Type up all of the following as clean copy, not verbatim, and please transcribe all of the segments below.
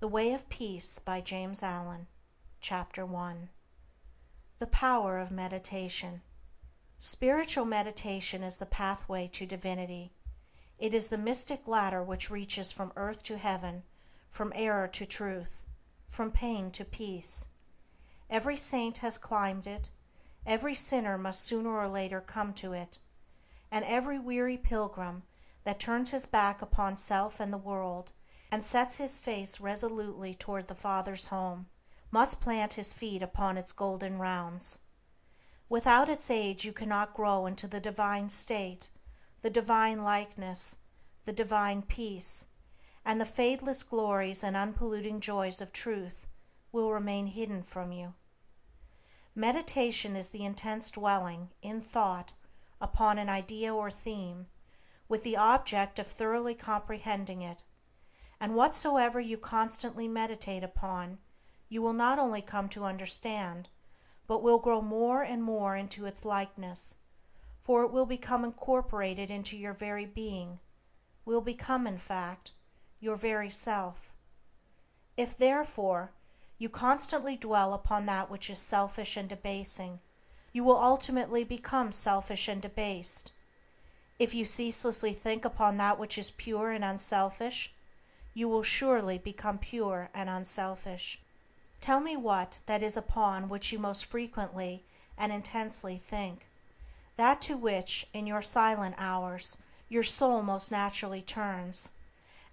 The Way of Peace by James Allen. Chapter 1. The Power of Meditation. Spiritual meditation is the pathway to divinity. It is the mystic ladder which reaches from earth to heaven, from error to truth, from pain to peace. Every saint has climbed it, every sinner must sooner or later come to it, and every weary pilgrim that turns his back upon self and the world, and sets his face resolutely toward the Father's home, must plant his feet upon its golden rounds. Without its aid you cannot grow into the divine state, the divine likeness, the divine peace, and the fadeless glories and unpolluting joys of truth will remain hidden from you. Meditation is the intense dwelling, in thought, upon an idea or theme, with the object of thoroughly comprehending it, and whatsoever you constantly meditate upon, you will not only come to understand, but will grow more and more into its likeness, for it will become incorporated into your very being, will become, in fact, your very self. If, therefore, you constantly dwell upon that which is selfish and debasing, you will ultimately become selfish and debased. If you ceaselessly think upon that which is pure and unselfish, you will surely become pure and unselfish. Tell me what that is upon which you most frequently and intensely think, that to which, in your silent hours, your soul most naturally turns,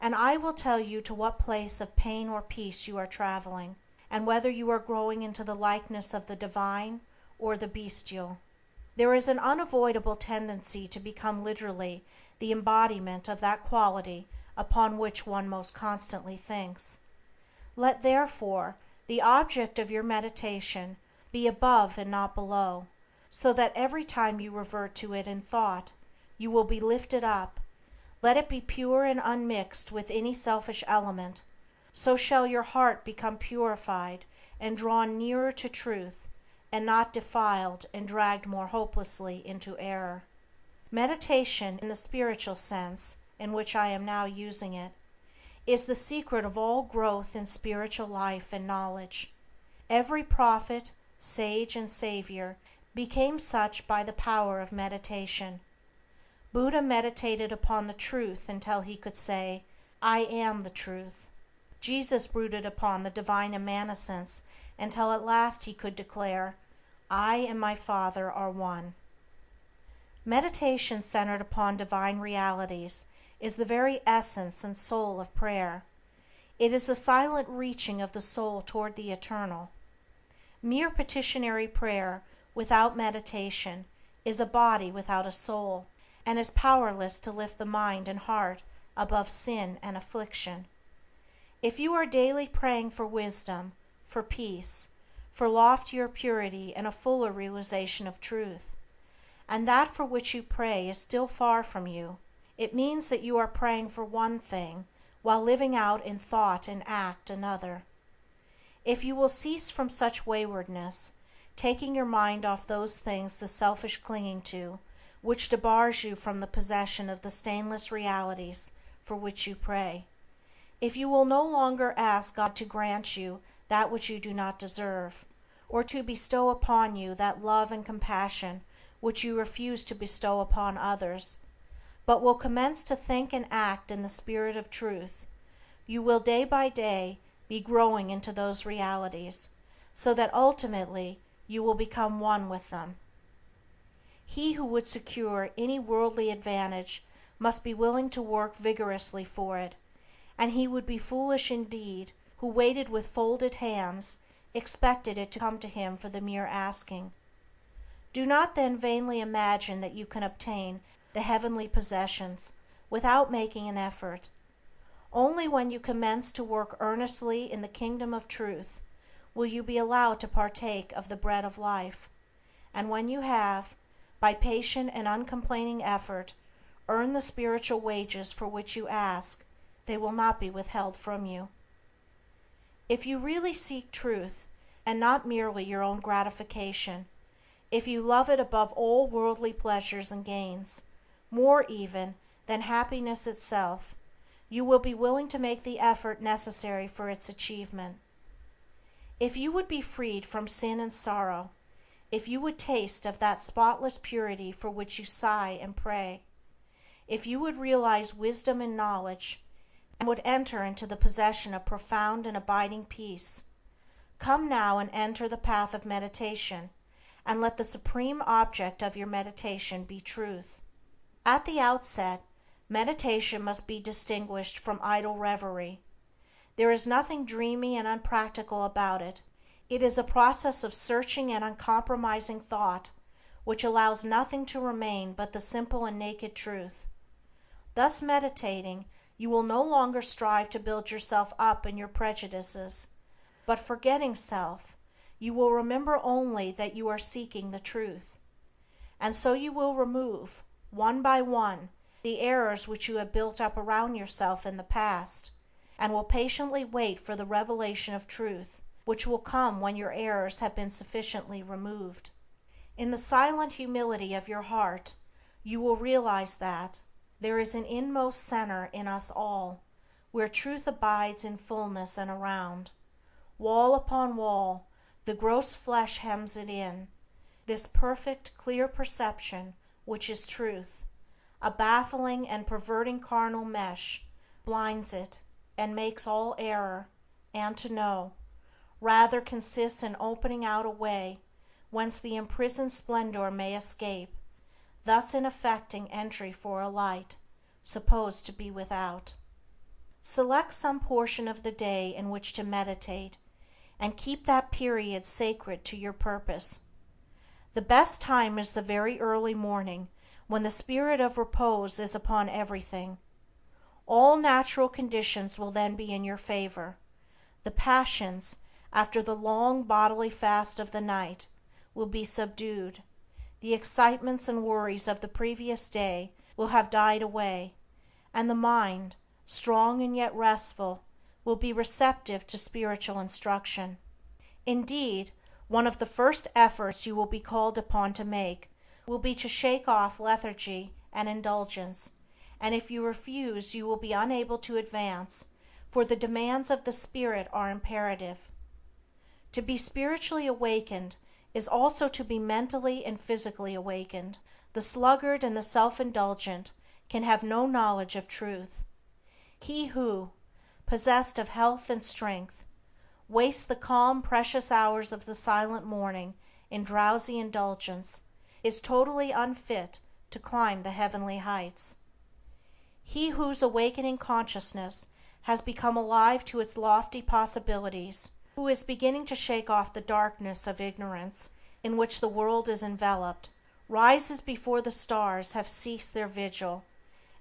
and I will tell you to what place of pain or peace you are traveling, and whether you are growing into the likeness of the divine or the bestial. There is an unavoidable tendency to become literally the embodiment of that quality upon which one most constantly thinks. Let, therefore, the object of your meditation be above and not below, so that every time you revert to it in thought, you will be lifted up. Let it be pure and unmixed with any selfish element, so shall your heart become purified and drawn nearer to truth, and not defiled and dragged more hopelessly into error. Meditation, in the spiritual sense in which I am now using it, is the secret of all growth in spiritual life and knowledge. Every prophet, sage, and savior became such by the power of meditation. Buddha meditated upon the truth until he could say, "I am the truth." Jesus brooded upon the divine immanence until at last he could declare, "I and my Father are one." Meditation centered upon divine realities is the very essence and soul of prayer. It is the silent reaching of the soul toward the eternal. Mere petitionary prayer without meditation is a body without a soul, and is powerless to lift the mind and heart above sin and affliction. If you are daily praying for wisdom, for peace, for loftier purity and a fuller realization of truth, and that for which you pray is still far from you, it means that you are praying for one thing while living out in thought and act another. If you will cease from such waywardness, taking your mind off those things the selfish clinging to, which debars you from the possession of the stainless realities for which you pray, if you will no longer ask God to grant you that which you do not deserve, or to bestow upon you that love and compassion which you refuse to bestow upon others, but will commence to think and act in the spirit of truth, you will day by day be growing into those realities, so that ultimately you will become one with them. He who would secure any worldly advantage must be willing to work vigorously for it, and he would be foolish indeed who waited with folded hands, expected it to come to him for the mere asking. Do not then vainly imagine that you can obtain the heavenly possessions without making an effort. Only when you commence to work earnestly in the kingdom of truth will you be allowed to partake of the bread of life, and when you have, by patient and uncomplaining effort, earned the spiritual wages for which you ask, they will not be withheld from you. If you really seek truth, and not merely your own gratification, if you love it above all worldly pleasures and gains, more even than happiness itself, you will be willing to make the effort necessary for its achievement. If you would be freed from sin and sorrow, if you would taste of that spotless purity for which you sigh and pray, if you would realize wisdom and knowledge, and would enter into the possession of profound and abiding peace, come now and enter the path of meditation, and let the supreme object of your meditation be truth. At the outset, meditation must be distinguished from idle reverie. There is nothing dreamy and unpractical about it. It is a process of searching and uncompromising thought, which allows nothing to remain but the simple and naked truth. Thus meditating, you will no longer strive to build yourself up in your prejudices, but forgetting self, you will remember only that you are seeking the truth. And so you will remove, one by one, the errors which you have built up around yourself in the past, and will patiently wait for the revelation of truth, which will come when your errors have been sufficiently removed. In the silent humility of your heart, you will realize that there is an inmost center in us all, where truth abides in fullness and around. Wall upon wall, the gross flesh hems it in, this perfect, clear perception, which is truth, a baffling and perverting carnal mesh, blinds it, and makes all error, and to know, rather consists in opening out a way, whence the imprisoned splendor may escape, thus in effecting entry for a light, supposed to be without. Select some portion of the day in which to meditate, and keep that period sacred to your purpose. The best time is the very early morning, when the spirit of repose is upon everything. All natural conditions will then be in your favor. The passions, after the long bodily fast of the night, will be subdued. The excitements and worries of the previous day will have died away, and the mind, strong and yet restful, will be receptive to spiritual instruction. Indeed, one of the first efforts you will be called upon to make will be to shake off lethargy and indulgence, and if you refuse you will be unable to advance, for the demands of the spirit are imperative. To be spiritually awakened is also to be mentally and physically awakened. The sluggard and the self-indulgent can have no knowledge of truth. He who, possessed of health and strength, wastes the calm, precious hours of the silent morning in drowsy indulgence, is totally unfit to climb the heavenly heights. He whose awakening consciousness has become alive to its lofty possibilities, who is beginning to shake off the darkness of ignorance in which the world is enveloped, rises before the stars have ceased their vigil,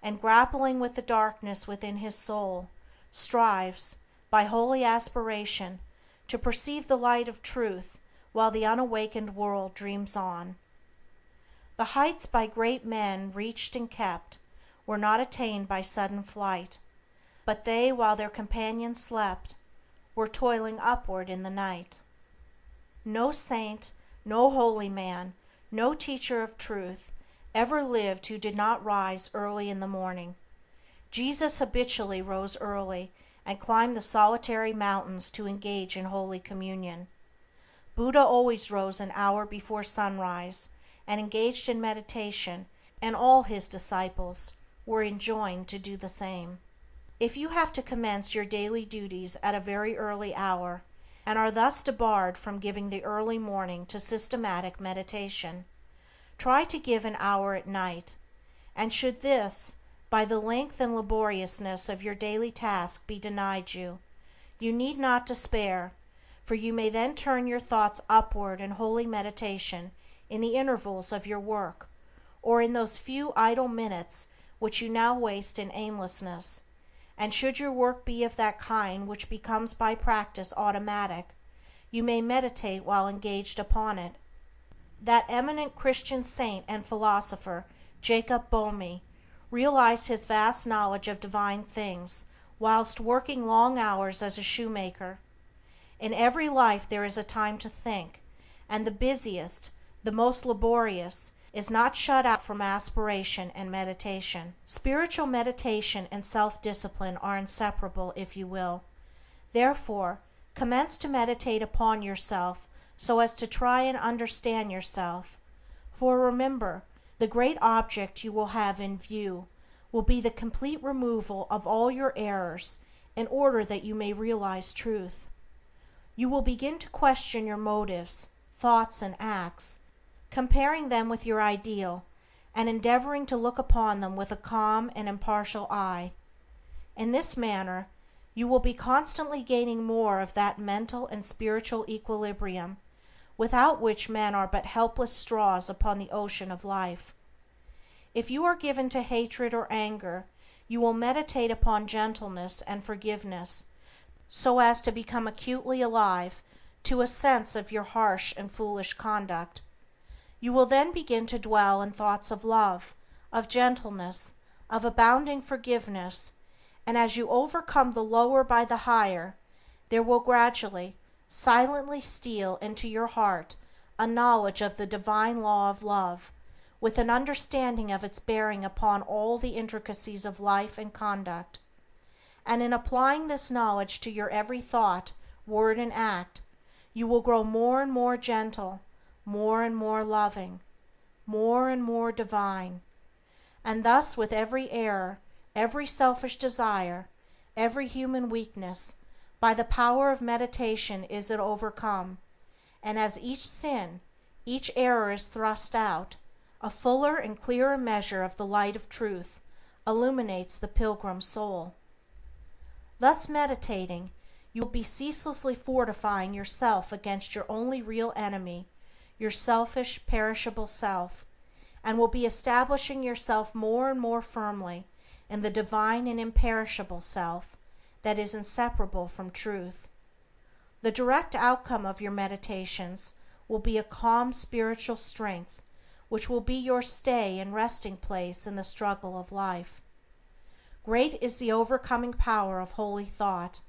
and grappling with the darkness within his soul, strives, by holy aspiration, to perceive the light of truth while the unawakened world dreams on. The heights by great men reached and kept were not attained by sudden flight, but they, while their companions slept, were toiling upward in the night. No saint, no holy man, no teacher of truth ever lived who did not rise early in the morning. Jesus habitually rose early and climbed the solitary mountains to engage in holy communion. Buddha always rose an hour before sunrise and engaged in meditation, and all his disciples were enjoined to do the same. If you have to commence your daily duties at a very early hour, and are thus debarred from giving the early morning to systematic meditation, try to give an hour at night, and should this, by the length and laboriousness of your daily task, be denied you, you need not despair, for you may then turn your thoughts upward in holy meditation in the intervals of your work, or in those few idle minutes which you now waste in aimlessness, and should your work be of that kind which becomes by practice automatic, you may meditate while engaged upon it. That eminent Christian saint and philosopher, Jacob Boehme, realized his vast knowledge of divine things whilst working long hours as a shoemaker. In every life there is a time to think, and the busiest, the most laborious, is not shut out from aspiration and meditation. Spiritual meditation and self-discipline are inseparable, if you will. Therefore, commence to meditate upon yourself so as to try and understand yourself. For remember, the great object you will have in view will be the complete removal of all your errors in order that you may realize truth. You will begin to question your motives, thoughts, and acts, comparing them with your ideal, and endeavoring to look upon them with a calm and impartial eye. In this manner, you will be constantly gaining more of that mental and spiritual equilibrium, without which men are but helpless straws upon the ocean of life. If you are given to hatred or anger, you will meditate upon gentleness and forgiveness, so as to become acutely alive to a sense of your harsh and foolish conduct. You will then begin to dwell in thoughts of love, of gentleness, of abounding forgiveness, and as you overcome the lower by the higher, there will gradually, silently steal into your heart a knowledge of the divine law of love, with an understanding of its bearing upon all the intricacies of life and conduct. And in applying this knowledge to your every thought, word, and act, you will grow more and more gentle, more and more loving, more and more divine. And thus with every error, every selfish desire, every human weakness, by the power of meditation is it overcome, and as each sin, each error is thrust out, a fuller and clearer measure of the light of truth illuminates the pilgrim soul. Thus meditating, you will be ceaselessly fortifying yourself against your only real enemy, your selfish, perishable self, and will be establishing yourself more and more firmly in the divine and imperishable self that is inseparable from truth. The direct outcome of your meditations will be a calm spiritual strength, which will be your stay and resting place in the struggle of life. Great is the overcoming power of holy thought,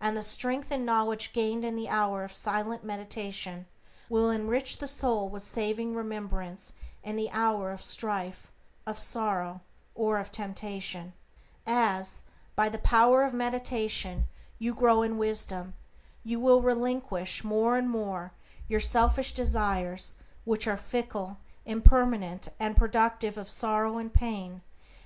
and the strength and knowledge gained in the hour of silent meditation will enrich the soul with saving remembrance in the hour of strife, of sorrow, or of temptation. As, by the power of meditation, you grow in wisdom, you will relinquish more and more your selfish desires, which are fickle, impermanent, and productive of sorrow and pain,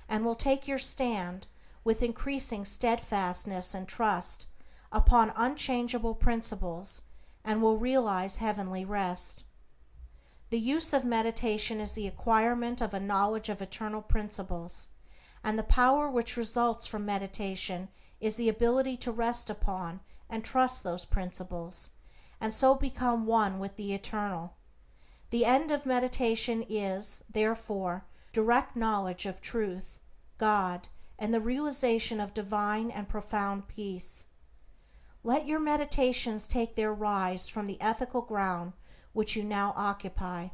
and will take your stand, with increasing steadfastness and trust, upon unchangeable principles, and will realize heavenly rest. The use of meditation is the acquirement of a knowledge of eternal principles, and the power which results from meditation is the ability to rest upon and trust those principles, and so become one with the eternal. The end of meditation is, therefore, direct knowledge of truth, God, and the realization of divine and profound peace. Let your meditations take their rise from the ethical ground which you now occupy.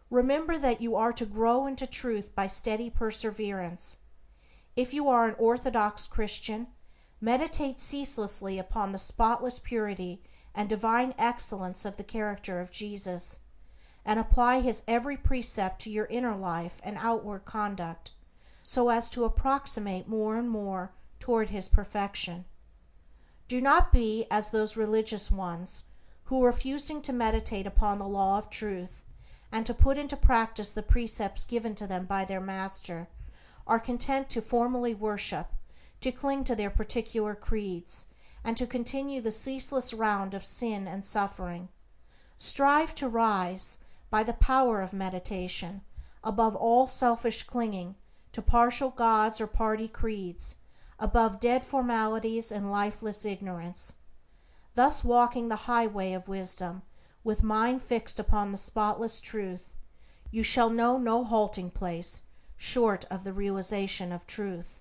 Remember that you are to grow into truth by steady perseverance. If you are an orthodox Christian, meditate ceaselessly upon the spotless purity and divine excellence of the character of Jesus, and apply his every precept to your inner life and outward conduct, so as to approximate more and more toward his perfection. Do not be as those religious ones who, refusing to meditate upon the law of truth and to put into practice the precepts given to them by their master, are content to formally worship, to cling to their particular creeds, and to continue the ceaseless round of sin and suffering. Strive to rise, by the power of meditation, above all selfish clinging to partial gods or party creeds, above dead formalities and lifeless ignorance. Thus walking the highway of wisdom, with mind fixed upon the spotless truth, you shall know no halting place short of the realization of truth.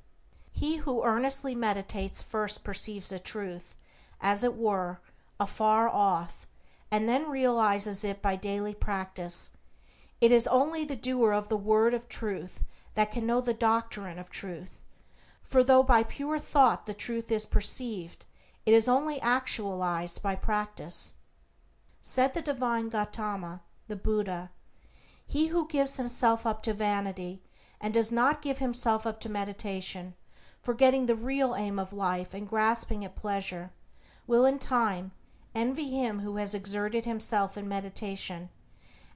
He who earnestly meditates first perceives a truth, as it were, afar off, and then realizes it by daily practice. It is only the doer of the word of truth that can know the doctrine of truth, for though by pure thought the truth is perceived, it is only actualized by practice. Said the divine Gautama, the Buddha, He who gives himself up to vanity and does not give himself up to meditation, forgetting the real aim of life and grasping at pleasure, will in time envy him who has exerted himself in meditation,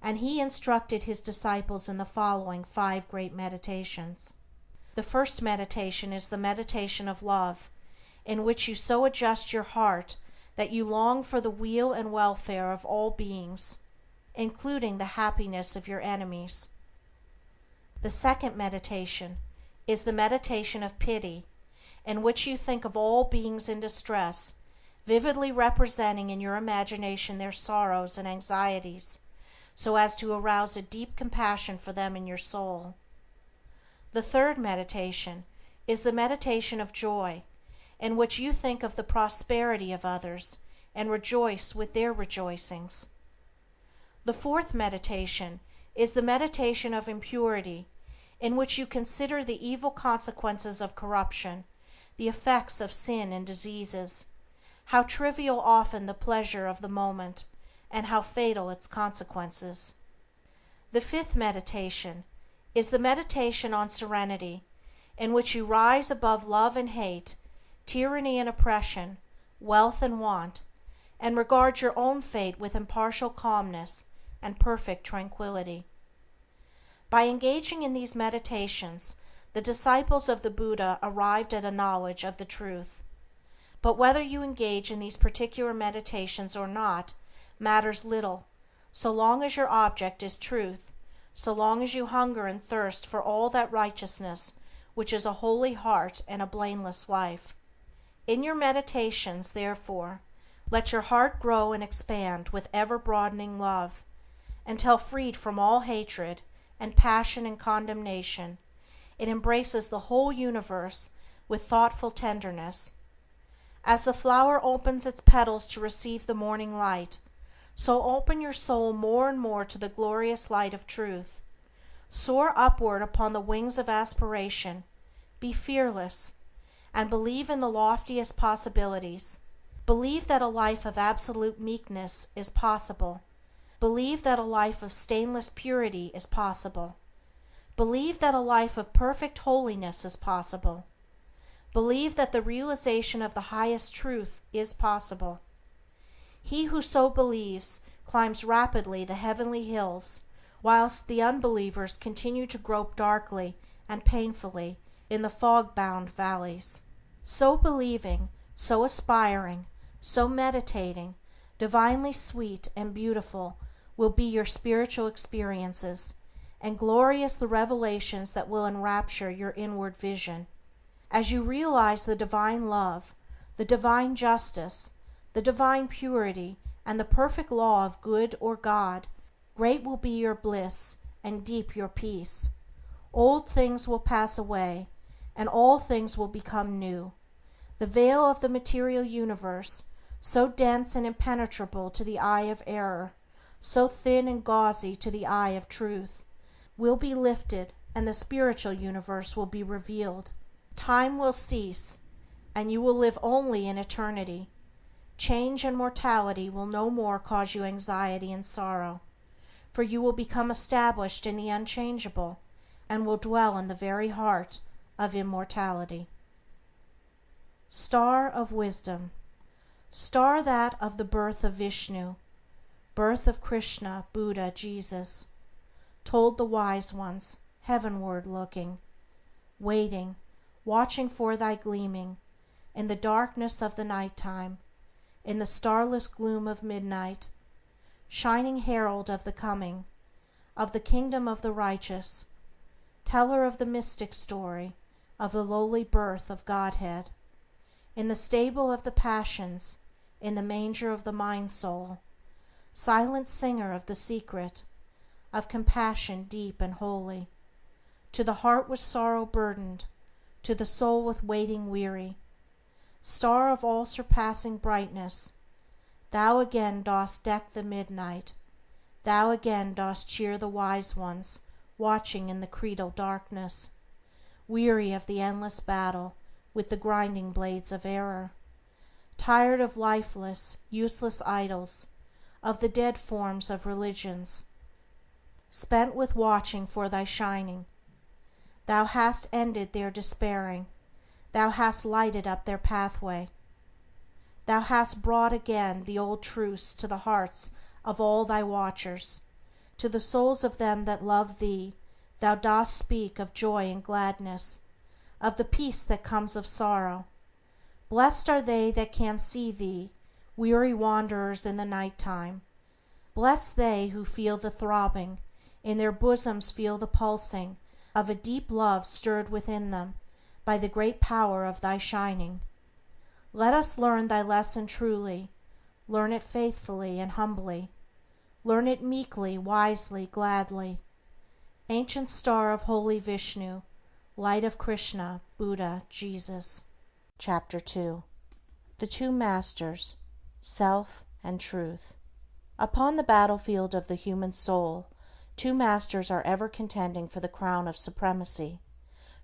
and he instructed his disciples in the following 5 great meditations. The first meditation is the meditation of love, in which you so adjust your heart that you long for the weal and welfare of all beings, including the happiness of your enemies. The second meditation is the meditation of pity, in which you think of all beings in distress, vividly representing in your imagination their sorrows and anxieties, so as to arouse a deep compassion for them in your soul. The third meditation is the meditation of joy, in which you think of the prosperity of others and rejoice with their rejoicings. The fourth meditation is the meditation of impurity, in which you consider the evil consequences of corruption, the effects of sin and diseases, how trivial often the pleasure of the moment, and how fatal its consequences. The fifth meditation is the meditation on serenity, in which you rise above love and hate, tyranny and oppression, wealth and want, and regard your own fate with impartial calmness and perfect tranquility. By engaging in these meditations, the disciples of the Buddha arrived at a knowledge of the truth. But whether you engage in these particular meditations or not matters little, so long as your object is truth, so long as you hunger and thirst for all that righteousness which is a holy heart and a blameless life. In your meditations, therefore, let your heart grow and expand with ever-broadening love, until freed from all hatred and passion and condemnation, it embraces the whole universe with thoughtful tenderness. As the flower opens its petals to receive the morning light, so open your soul more and more to the glorious light of truth. Soar upward upon the wings of aspiration, be fearless, and believe in the loftiest possibilities. Believe that a life of absolute meekness is possible. Believe that a life of stainless purity is possible. Believe that a life of perfect holiness is possible. Believe that the realization of the highest truth is possible. He who so believes climbs rapidly the heavenly hills, whilst the unbelievers continue to grope darkly and painfully in the fog-bound valleys. So believing, so aspiring, so meditating, divinely sweet and beautiful will be your spiritual experiences, and glorious the revelations that will enrapture your inward vision. As you realize the divine love, the divine justice, the divine purity, and the perfect law of good or God, great will be your bliss and deep your peace. Old things will pass away, and all things will become new. The veil of the material universe, so dense and impenetrable to the eye of error, so thin and gauzy to the eye of truth, will be lifted, and the spiritual universe will be revealed. Time will cease, and you will live only in eternity. Change and mortality will no more cause you anxiety and sorrow, for you will become established in the unchangeable, and will dwell in the very heart of immortality. Star of Wisdom. Star that of the birth of Vishnu, birth of Krishna, Buddha, Jesus, told the wise ones, heavenward looking, waiting, watching for thy gleaming, in the darkness of the night time, in the starless gloom of midnight, shining herald of the coming, of the kingdom of the righteous, teller of the mystic story, of the lowly birth of Godhead, in the stable of the passions, in the manger of the mind-soul, silent singer of the secret, of compassion deep and holy, to the heart with sorrow burdened, to the soul with waiting weary, star of all surpassing brightness, thou again dost deck the midnight, thou again dost cheer the wise ones, watching in the creedal darkness, weary of the endless battle with the grinding blades of error, tired of lifeless, useless idols, of the dead forms of religions, spent with watching for thy shining. Thou hast ended their despairing, thou hast lighted up their pathway. Thou hast brought again the old truths to the hearts of all thy watchers. To the souls of them that love thee, thou dost speak of joy and gladness, of the peace that comes of sorrow. Blessed are they that can see thee, weary wanderers in the night time. Blessed they who feel the throbbing, in their bosoms feel the pulsing of a deep love stirred within them by the great power of thy shining. Let us learn thy lesson truly, learn it faithfully and humbly, learn it meekly, wisely, gladly. Ancient star of holy Vishnu, light of Krishna, Buddha, Jesus. Chapter 2. The Two Masters, Self and Truth. Upon the battlefield of the human soul, two masters are ever contending for the crown of supremacy,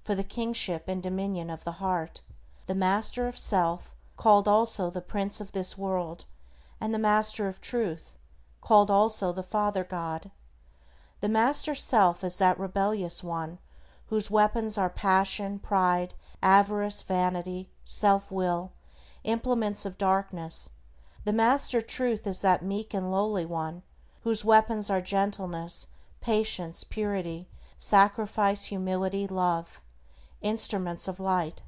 for the kingship and dominion of the heart: the master of self, called also the prince of this world, and the master of truth, called also the Father God. The master self is that rebellious one whose weapons are passion, pride, avarice, vanity, self-will, implements of darkness. The master truth is that meek and lowly one whose weapons are gentleness, patience, purity, sacrifice, humility, love, instruments of light.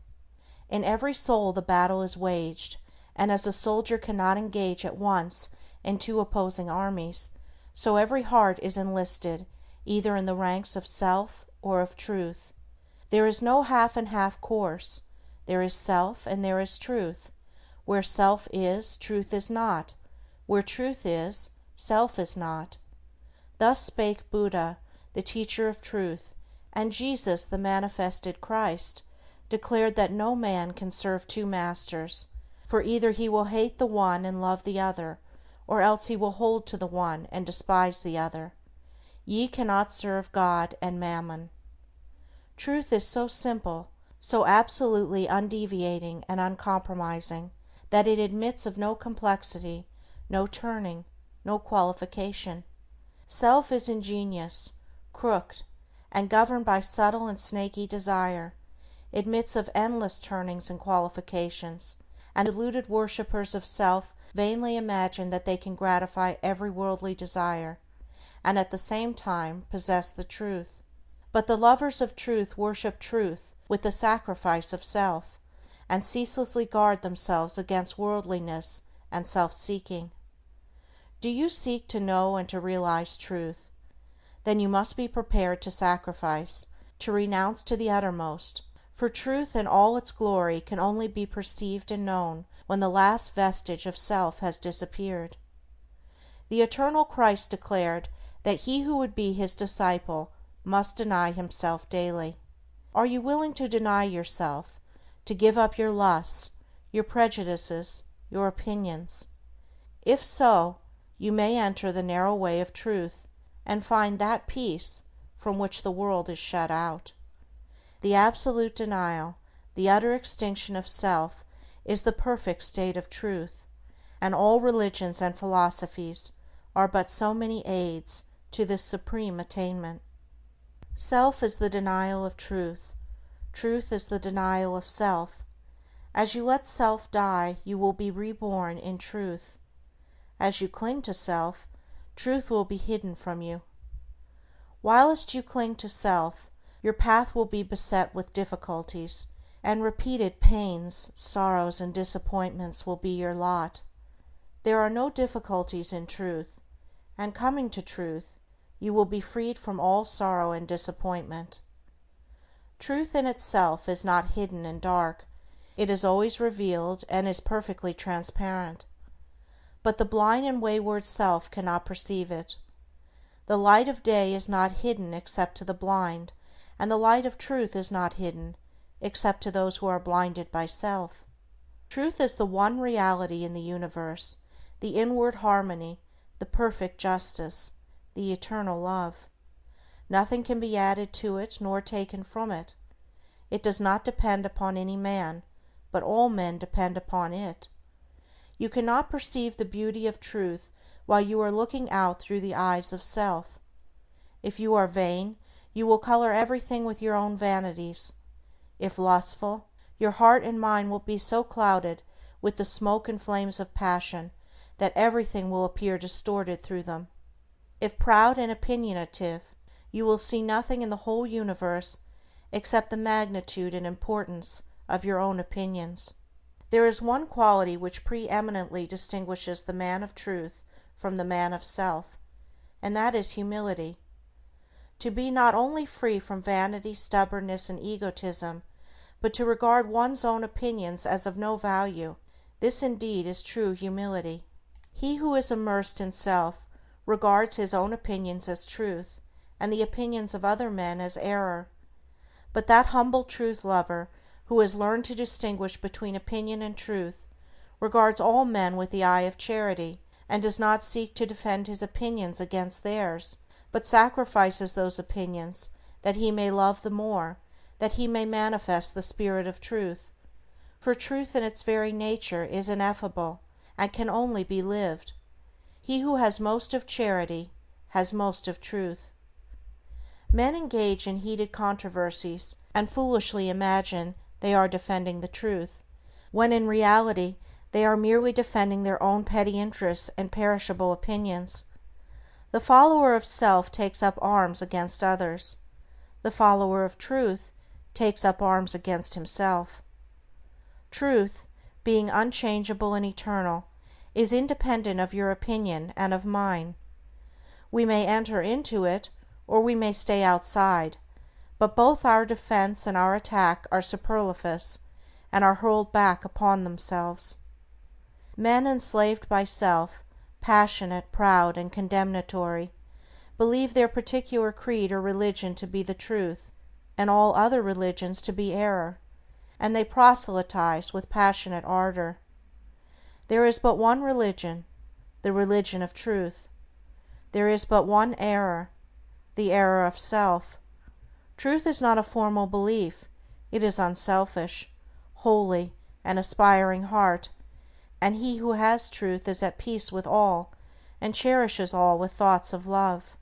In every soul the battle is waged, and as a soldier cannot engage at once in two opposing armies, so every heart is enlisted either in the ranks of self or of truth. There is no half and half course. There is self and there is truth. Where self is, truth is not. Where truth is, self is not. Thus spake Buddha, the teacher of truth, and Jesus, the manifested Christ, declared that no man can serve two masters, for either he will hate the one and love the other, or else he will hold to the one and despise the other. Ye cannot serve God and Mammon. Truth is so simple, so absolutely undeviating and uncompromising, that it admits of no complexity, no turning, no qualification. Self is ingenious, crooked, and governed by subtle and snaky desire, admits of endless turnings and qualifications, and deluded worshippers of self vainly imagine that they can gratify every worldly desire, and at the same time possess the truth. But the lovers of truth worship truth with the sacrifice of self, and ceaselessly guard themselves against worldliness and self-seeking. Do you seek to know and to realize truth? Then you must be prepared to sacrifice, to renounce to the uttermost, for truth in all its glory can only be perceived and known when the last vestige of self has disappeared. The eternal Christ declared that he who would be his disciple must deny himself daily. Are you willing to deny yourself, to give up your lusts, your prejudices, your opinions? If so, you may enter the narrow way of truth, and find that peace from which the world is shut out. The absolute denial, the utter extinction of self, is the perfect state of truth, and all religions and philosophies are but so many aids to this supreme attainment. Self is the denial of truth. Truth is the denial of self. As you let self die, you will be reborn in truth. As you cling to self, truth will be hidden from you. Whilst you cling to self, your path will be beset with difficulties, and repeated pains, sorrows, and disappointments will be your lot. There are no difficulties in truth, and coming to truth, you will be freed from all sorrow and disappointment. Truth in itself is not hidden and dark. It is always revealed and is perfectly transparent. But the blind and wayward self cannot perceive it. The light of day is not hidden except to the blind, and the light of truth is not hidden except to those who are blinded by self. Truth is the one reality in the universe, the inward harmony, the perfect justice, the eternal love. Nothing can be added to it nor taken from it. It does not depend upon any man, but all men depend upon it. You cannot perceive the beauty of truth while you are looking out through the eyes of self. If you are vain, you will color everything with your own vanities. If lustful, your heart and mind will be so clouded with the smoke and flames of passion that everything will appear distorted through them. If proud and opinionative, you will see nothing in the whole universe except the magnitude and importance of your own opinions. There is one quality which preeminently distinguishes the man of truth from the man of self, and that is humility. To be not only free from vanity, stubbornness, and egotism, but to regard one's own opinions as of no value, this indeed is true humility. He who is immersed in self regards his own opinions as truth, and the opinions of other men as error. But that humble truth-lover who has learned to distinguish between opinion and truth regards all men with the eye of charity, and does not seek to defend his opinions against theirs, but sacrifices those opinions that he may love the more, that he may manifest the spirit of truth. For truth in its very nature is ineffable, and can only be lived. He who has most of charity has most of truth. Men engage in heated controversies and foolishly imagine they are defending the truth, when in reality they are merely defending their own petty interests and perishable opinions. The follower of self takes up arms against others. The follower of truth takes up arms against himself. Truth, being unchangeable and eternal, is independent of your opinion and of mine. We may enter into it, or we may stay outside, but both our defense and our attack are superfluous, and are hurled back upon themselves. Men enslaved by self, passionate, proud, and condemnatory, believe their particular creed or religion to be the truth, and all other religions to be error, and they proselytize with passionate ardor. There is but one religion, the religion of truth. There is but one error, the error of self. Truth is not a formal belief, it is unselfish, holy, and aspiring heart, and he who has truth is at peace with all, and cherishes all with thoughts of love.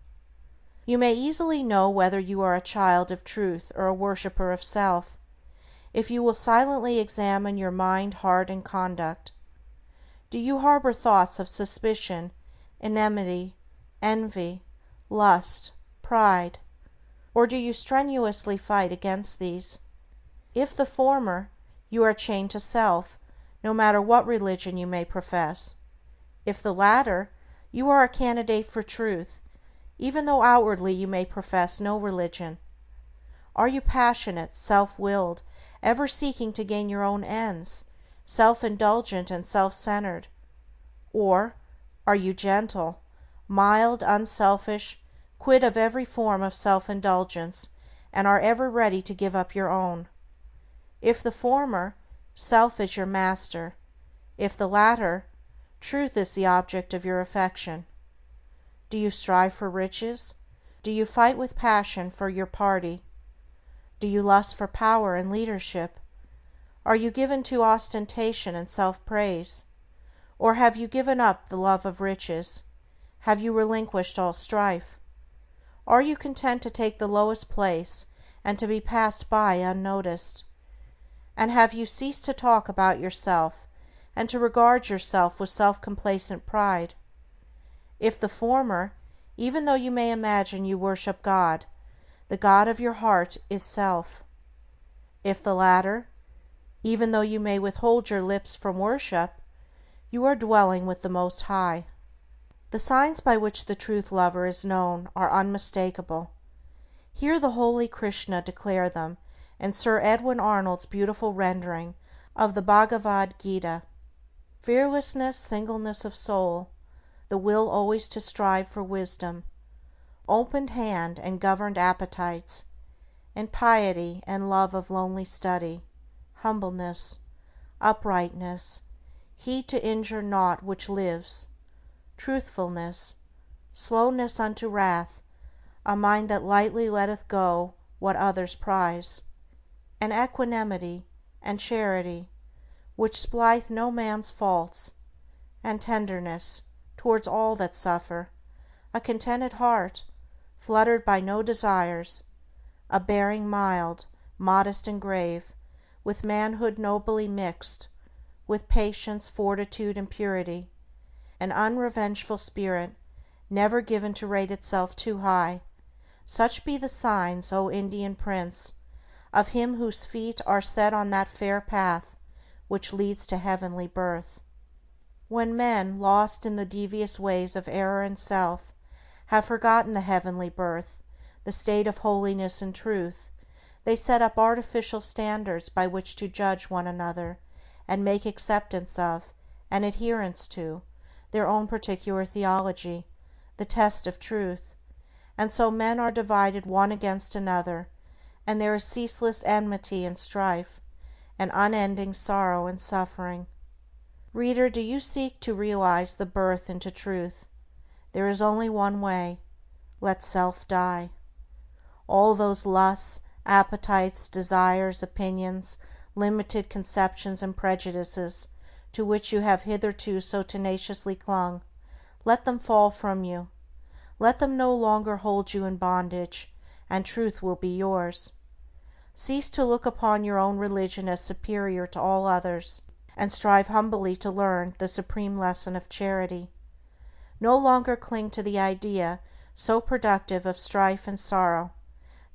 You may easily know whether you are a child of truth or a worshipper of self, if you will silently examine your mind, heart, and conduct. Do you harbor thoughts of suspicion, enmity, envy, lust, pride, or do you strenuously fight against these? If the former, you are chained to self, no matter what religion you may profess. If the latter, you are a candidate for truth, even though outwardly you may profess no religion. Are you passionate, self-willed, ever seeking to gain your own ends, self-indulgent and self-centered? Or are you gentle, mild, unselfish, quit of every form of self-indulgence, and are ever ready to give up your own? If the former, self is your master. If the latter, truth is the object of your affection. Do you strive for riches? Do you fight with passion for your party? Do you lust for power and leadership? Are you given to ostentation and self-praise? Or have you given up the love of riches? Have you relinquished all strife? Are you content to take the lowest place and to be passed by unnoticed? And have you ceased to talk about yourself and to regard yourself with self-complacent pride? If the former, even though you may imagine you worship God, the God of your heart is self. If the latter, even though you may withhold your lips from worship, you are dwelling with the Most High. The signs by which the truth-lover is known are unmistakable. Hear the holy Krishna declare them in Sir Edwin Arnold's beautiful rendering of the Bhagavad Gita. Fearlessness, singleness of soul, the will always to strive for wisdom, opened hand and governed appetites, and piety and love of lonely study, humbleness, uprightness, heed to injure naught which lives, truthfulness, slowness unto wrath, a mind that lightly letteth go what others prize, and equanimity and charity, which splieth no man's faults, and tenderness towards all that suffer, a contented heart, fluttered by no desires, a bearing mild, modest and grave, with manhood nobly mixed, with patience, fortitude and purity, an unrevengeful spirit, never given to rate itself too high. Such be the signs, O Indian Prince, of him whose feet are set on that fair path which leads to heavenly birth. When men, lost in the devious ways of error and self, have forgotten the heavenly birth, the state of holiness and truth, they set up artificial standards by which to judge one another, and make acceptance of, and adherence to, their own particular theology, the test of truth, and so men are divided one against another, and there is ceaseless enmity and strife, and unending sorrow and suffering. Reader, do you seek to realize the birth into truth? There is only one way. Let self die. All those lusts, appetites, desires, opinions, limited conceptions and prejudices to which you have hitherto so tenaciously clung, let them fall from you. Let them no longer hold you in bondage, and truth will be yours. Cease to look upon your own religion as superior to all others, and strive humbly to learn the supreme lesson of charity. No longer cling to the idea, so productive of strife and sorrow,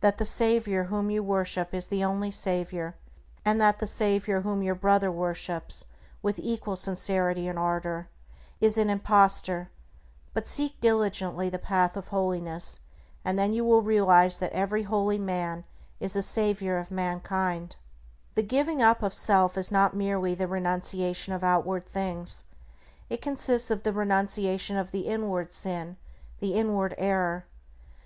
that the Savior whom you worship is the only Savior, and that the Savior whom your brother worships, with equal sincerity and ardor, is an impostor, but seek diligently the path of holiness, and then you will realize that every holy man is a savior of mankind. The giving up of self is not merely the renunciation of outward things. It consists of the renunciation of the inward sin, the inward error.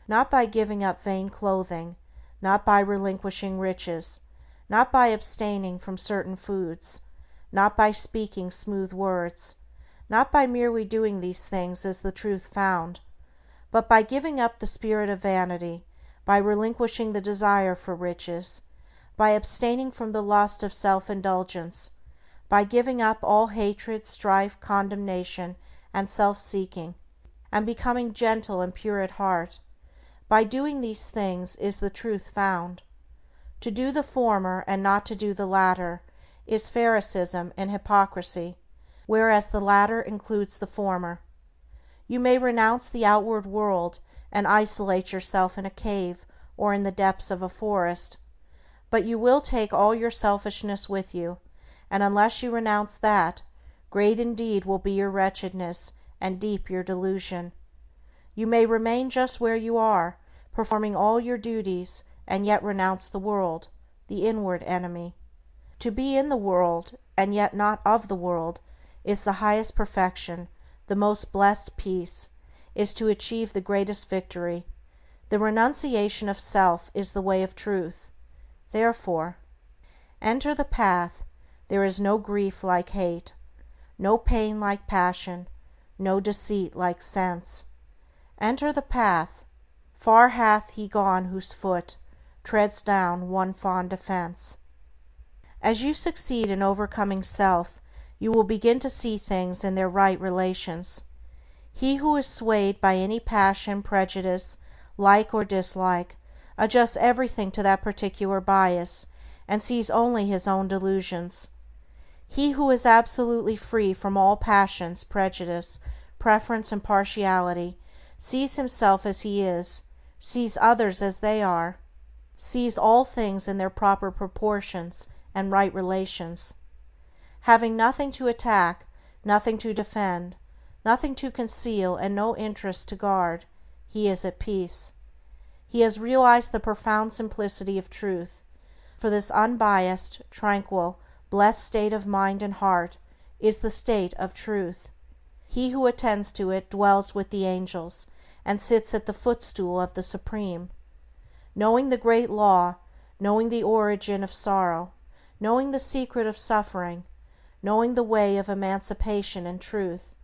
Not by giving up vain clothing, not by relinquishing riches, not by abstaining from certain foods, not by speaking smooth words, not by merely doing these things is the truth found, but by giving up the spirit of vanity, by relinquishing the desire for riches, by abstaining from the lust of self-indulgence, by giving up all hatred, strife, condemnation, and self-seeking, and becoming gentle and pure at heart. By doing these things is the truth found. To do the former and not to do the latter is Pharisaism and hypocrisy, whereas the latter includes the former. You may renounce the outward world and isolate yourself in a cave or in the depths of a forest, but you will take all your selfishness with you, and unless you renounce that, great indeed will be your wretchedness and deep your delusion. You may remain just where you are, performing all your duties, and yet renounce the world, the inward enemy. To be in the world, and yet not of the world, is the highest perfection, the most blessed peace, is to achieve the greatest victory. The renunciation of self is the way of truth. Therefore, enter the path. There is no grief like hate, no pain like passion, no deceit like sense. Enter the path. Far hath he gone whose foot treads down one fond offense. As you succeed in overcoming self, you will begin to see things in their right relations. He who is swayed by any passion, prejudice, like or dislike, adjusts everything to that particular bias, and sees only his own delusions. He who is absolutely free from all passions, prejudice, preference, and partiality, sees himself as he is, sees others as they are, sees all things in their proper proportions and right relations. Having nothing to attack, nothing to defend, nothing to conceal, and no interest to guard, he is at peace. He has realized the profound simplicity of truth, for this unbiased, tranquil, blessed state of mind and heart is the state of truth. He who attends to it dwells with the angels, and sits at the footstool of the Supreme. Knowing the great law, knowing the origin of sorrow, knowing the secret of suffering, knowing the way of emancipation and truth,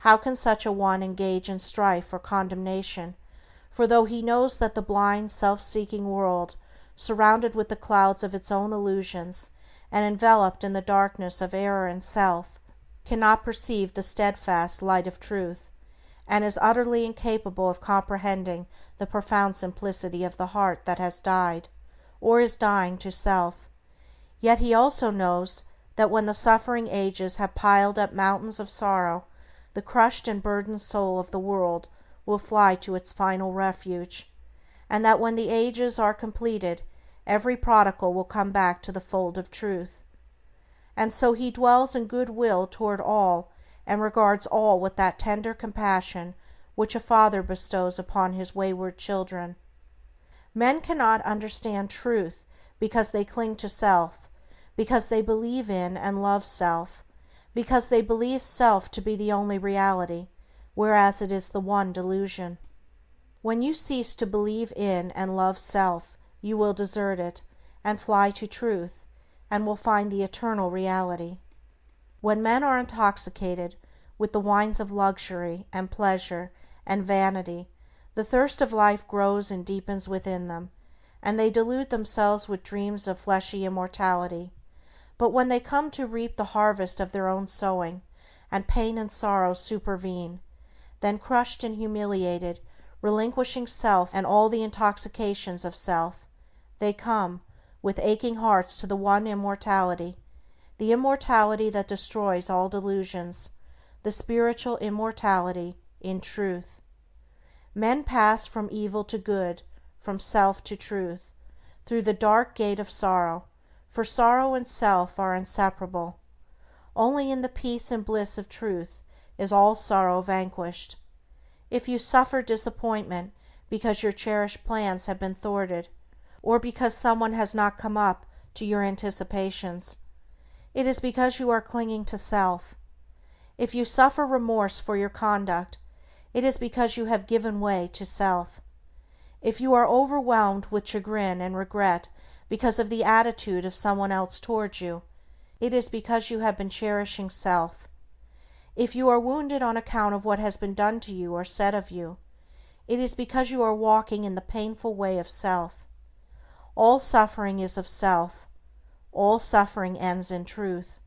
how can such a one engage in strife or condemnation? For though he knows that the blind, self-seeking world, surrounded with the clouds of its own illusions, and enveloped in the darkness of error and self, cannot perceive the steadfast light of truth, and is utterly incapable of comprehending the profound simplicity of the heart that has died, or is dying, to self. Yet he also knows that when the suffering ages have piled up mountains of sorrow, the crushed and burdened soul of the world will fly to its final refuge, and that when the ages are completed, every prodigal will come back to the fold of truth. And so he dwells in good will toward all, and regards all with that tender compassion which a father bestows upon his wayward children. Men cannot understand truth because they cling to self, because they believe in and love self, because they believe self to be the only reality, whereas it is the one delusion. When you cease to believe in and love self, you will desert it, and fly to truth, and will find the eternal reality. When men are intoxicated with the wines of luxury and pleasure and vanity, the thirst of life grows and deepens within them, and they delude themselves with dreams of fleshy immortality. But when they come to reap the harvest of their own sowing, and pain and sorrow supervene, then crushed and humiliated, relinquishing self and all the intoxications of self, they come, with aching hearts, to the one immortality, the immortality that destroys all delusions, the spiritual immortality in truth. Men pass from evil to good, from self to truth, through the dark gate of sorrow, for sorrow and self are inseparable. Only in the peace and bliss of truth is all sorrow vanquished. If you suffer disappointment because your cherished plans have been thwarted, or because someone has not come up to your anticipations, it is because you are clinging to self. If you suffer remorse for your conduct, it is because you have given way to self. If you are overwhelmed with chagrin and regret because of the attitude of someone else towards you, it is because you have been cherishing self. If you are wounded on account of what has been done to you or said of you, it is because you are walking in the painful way of self. All suffering is of self. All suffering ends in truth.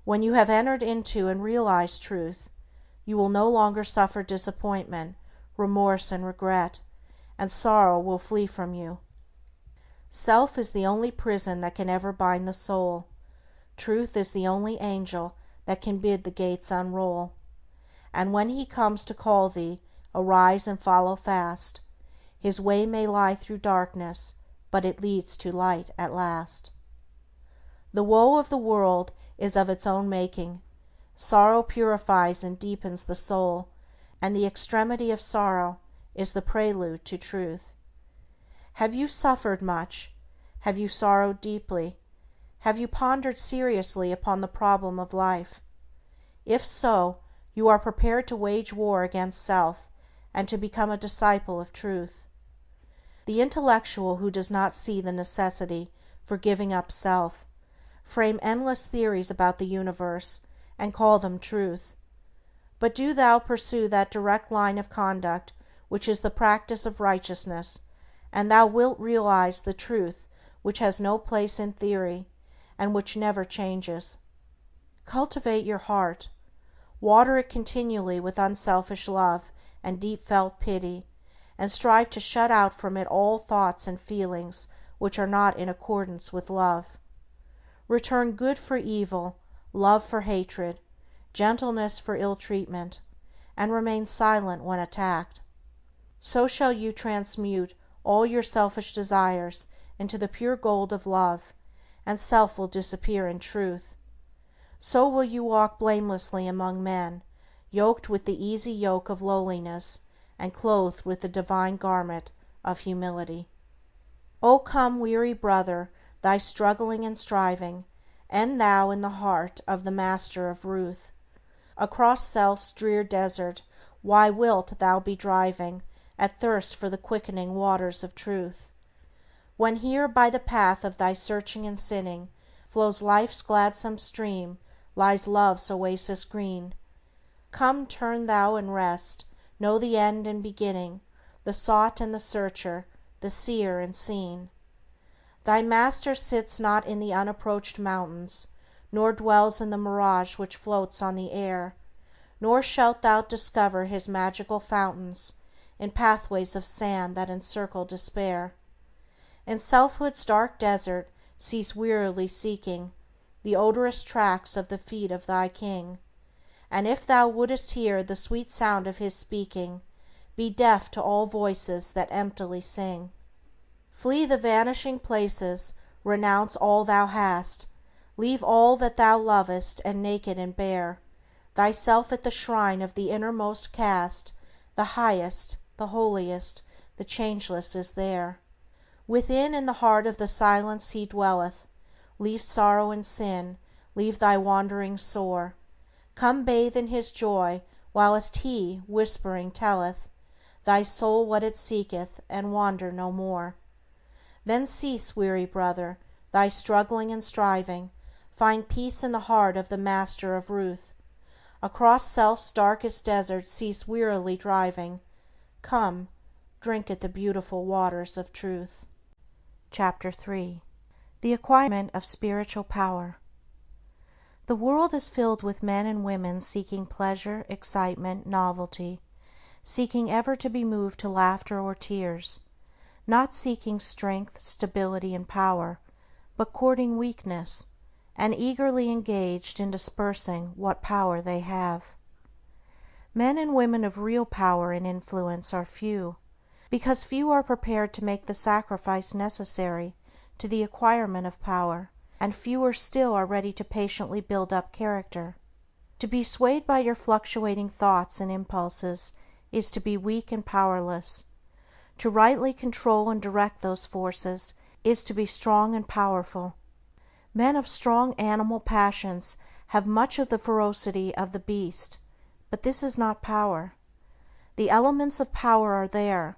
When you have entered into and realized truth, you will no longer suffer disappointment, remorse, and regret, and sorrow will flee from you. Self is the only prison that can ever bind the soul. Truth is the only angel that can bid the gates unroll. And when he comes to call thee, arise and follow fast. His way may lie through darkness, but it leads to light at last. The woe of the world is of its own making. Sorrow purifies and deepens the soul, and the extremity of sorrow is the prelude to truth. Have you suffered much? Have you sorrowed deeply? Have you pondered seriously upon the problem of life? If so, you are prepared to wage war against self and to become a disciple of truth. The intellectual who does not see the necessity for giving up self frame endless theories about the universe and call them truth. But do thou pursue that direct line of conduct which is the practice of righteousness, and thou wilt realize the truth which has no place in theory, and which never changes. Cultivate your heart. Water it continually with unselfish love and deep-felt pity, and strive to shut out from it all thoughts and feelings which are not in accordance with love. Return good for evil, love for hatred, gentleness for ill-treatment, and remain silent when attacked. So shall you transmute all your selfish desires into the pure gold of love, and self will disappear in truth. So will you walk blamelessly among men, yoked with the easy yoke of lowliness, and clothed with the divine garment of humility. O come, weary brother, thy struggling and striving, end thou in the heart of the Master of Ruth. Across self's drear desert, why wilt thou be driving, at thirst for the quickening waters of truth? When here by the path of thy searching and sinning flows life's gladsome stream, lies love's oasis green. Come, turn thou and rest, know the end and beginning, the sought and the searcher, the seer and seen. Thy Master sits not in the unapproached mountains, nor dwells in the mirage which floats on the air, nor shalt thou discover his magical fountains in pathways of sand that encircle despair. In selfhood's dark desert cease wearily seeking the odorous tracks of the feet of thy King, and if thou wouldest hear the sweet sound of his speaking, be deaf to all voices that emptily sing. Flee the vanishing places, renounce all thou hast, leave all that thou lovest, and naked and bare, thyself at the shrine of the innermost cast, the highest, the holiest, the changeless is there. Within in the heart of the silence he dwelleth, leave sorrow and sin, leave thy wanderings sore, come bathe in his joy, whilst he, whispering, telleth thy soul what it seeketh, and wander no more. Then cease, weary brother, thy struggling and striving, find peace in the heart of the Master of Ruth. Across self's darkest desert cease wearily driving, come, drink at the beautiful waters of truth. Chapter 3. The Acquirement of Spiritual Power. The world is filled with men and women seeking pleasure, excitement, novelty, seeking ever to be moved to laughter or tears, not seeking strength, stability, and power, but courting weakness, and eagerly engaged in dispersing what power they have. Men and women of real power and influence are few, because few are prepared to make the sacrifice necessary to the acquirement of power, and fewer still are ready to patiently build up character. To be swayed by your fluctuating thoughts and impulses is to be weak and powerless. To rightly control and direct those forces is to be strong and powerful. Men of strong animal passions have much of the ferocity of the beast, but this is not power. The elements of power are there,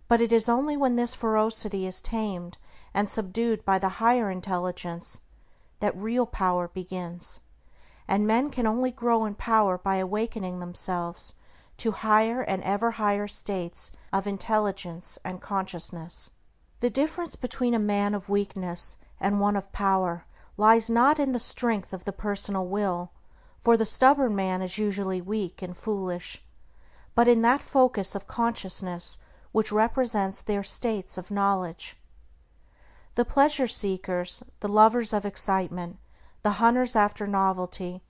but it is only when this ferocity is tamed and subdued by the higher intelligence that real power begins, and men can only grow in power by awakening themselves to higher and ever higher states of intelligence and consciousness. The difference between a man of weakness and one of power lies not in the strength of the personal will, for the stubborn man is usually weak and foolish, but in that focus of consciousness which represents their states of knowledge. The pleasure-seekers, the lovers of excitement, the hunters after novelty,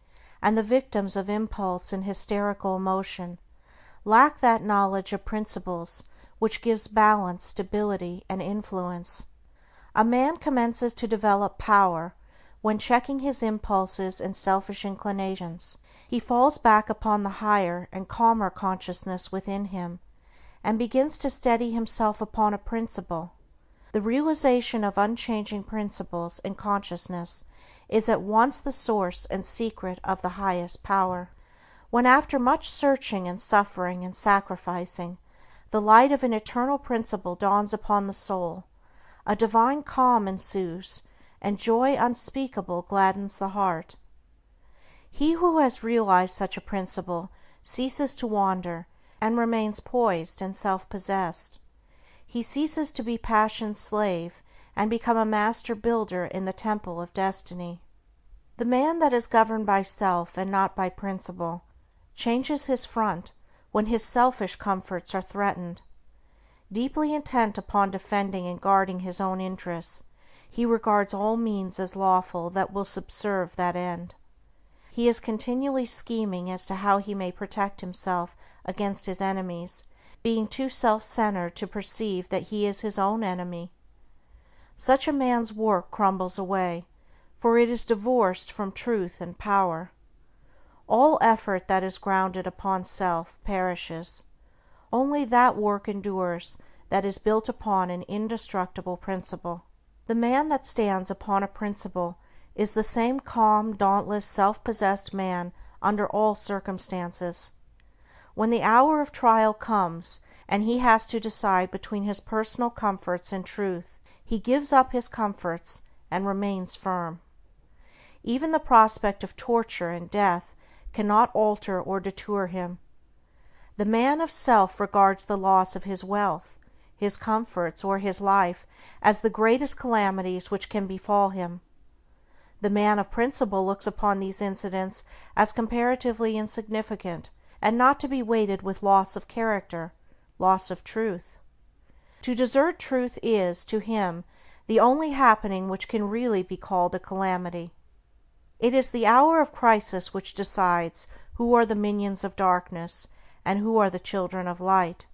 and the victims of impulse and hysterical emotion lack that knowledge of principles which gives balance, stability, and influence. A man commences to develop power when, checking his impulses and selfish inclinations, he falls back upon the higher and calmer consciousness within him, and begins to steady himself upon a principle. The realization of unchanging principles in consciousness is at once the source and secret of the highest power. When, after much searching and suffering and sacrificing, the light of an eternal principle dawns upon the soul, a divine calm ensues, and joy unspeakable gladdens the heart. He who has realized such a principle ceases to wander, and remains poised and self-possessed. He ceases to be passion's slave, and become a master builder in the temple of destiny. The man that is governed by self and not by principle changes his front when his selfish comforts are threatened. Deeply intent upon defending and guarding his own interests, he regards all means as lawful that will subserve that end. He is continually scheming as to how he may protect himself against his enemies, being too self-centered to perceive that he is his own enemy. Such a man's work crumbles away, for it is divorced from truth and power. All effort that is grounded upon self perishes. Only that work endures that is built upon an indestructible principle. The man that stands upon a principle is the same calm, dauntless, self-possessed man under all circumstances. When the hour of trial comes, and he has to decide between his personal comforts and truth, he gives up his comforts and remains firm. Even the prospect of torture and death cannot alter or deter him. The man of self regards the loss of his wealth, his comforts, or his life as the greatest calamities which can befall him. The man of principle looks upon these incidents as comparatively insignificant, and not to be weighted with loss of character, loss of truth. To desert truth is, to him, the only happening which can really be called a calamity. It is the hour of crisis which decides who are the minions of darkness and who are the children of light.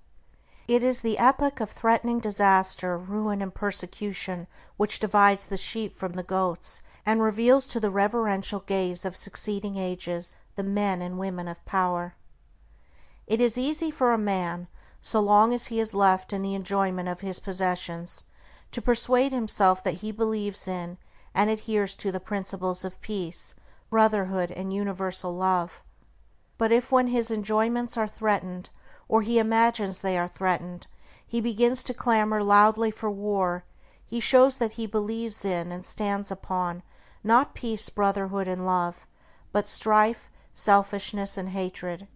It is the epoch of threatening disaster, ruin, and persecution which divides the sheep from the goats, and reveals to the reverential gaze of succeeding ages the men and women of power. It is easy for a man, so long as he is left in the enjoyment of his possessions, to persuade himself that he believes in and adheres to the principles of peace, brotherhood, and universal love. But if when his enjoyments are threatened, or he imagines they are threatened, he begins to clamor loudly for war, he shows that he believes in and stands upon, not peace, brotherhood, and love, but strife, selfishness, and hatred.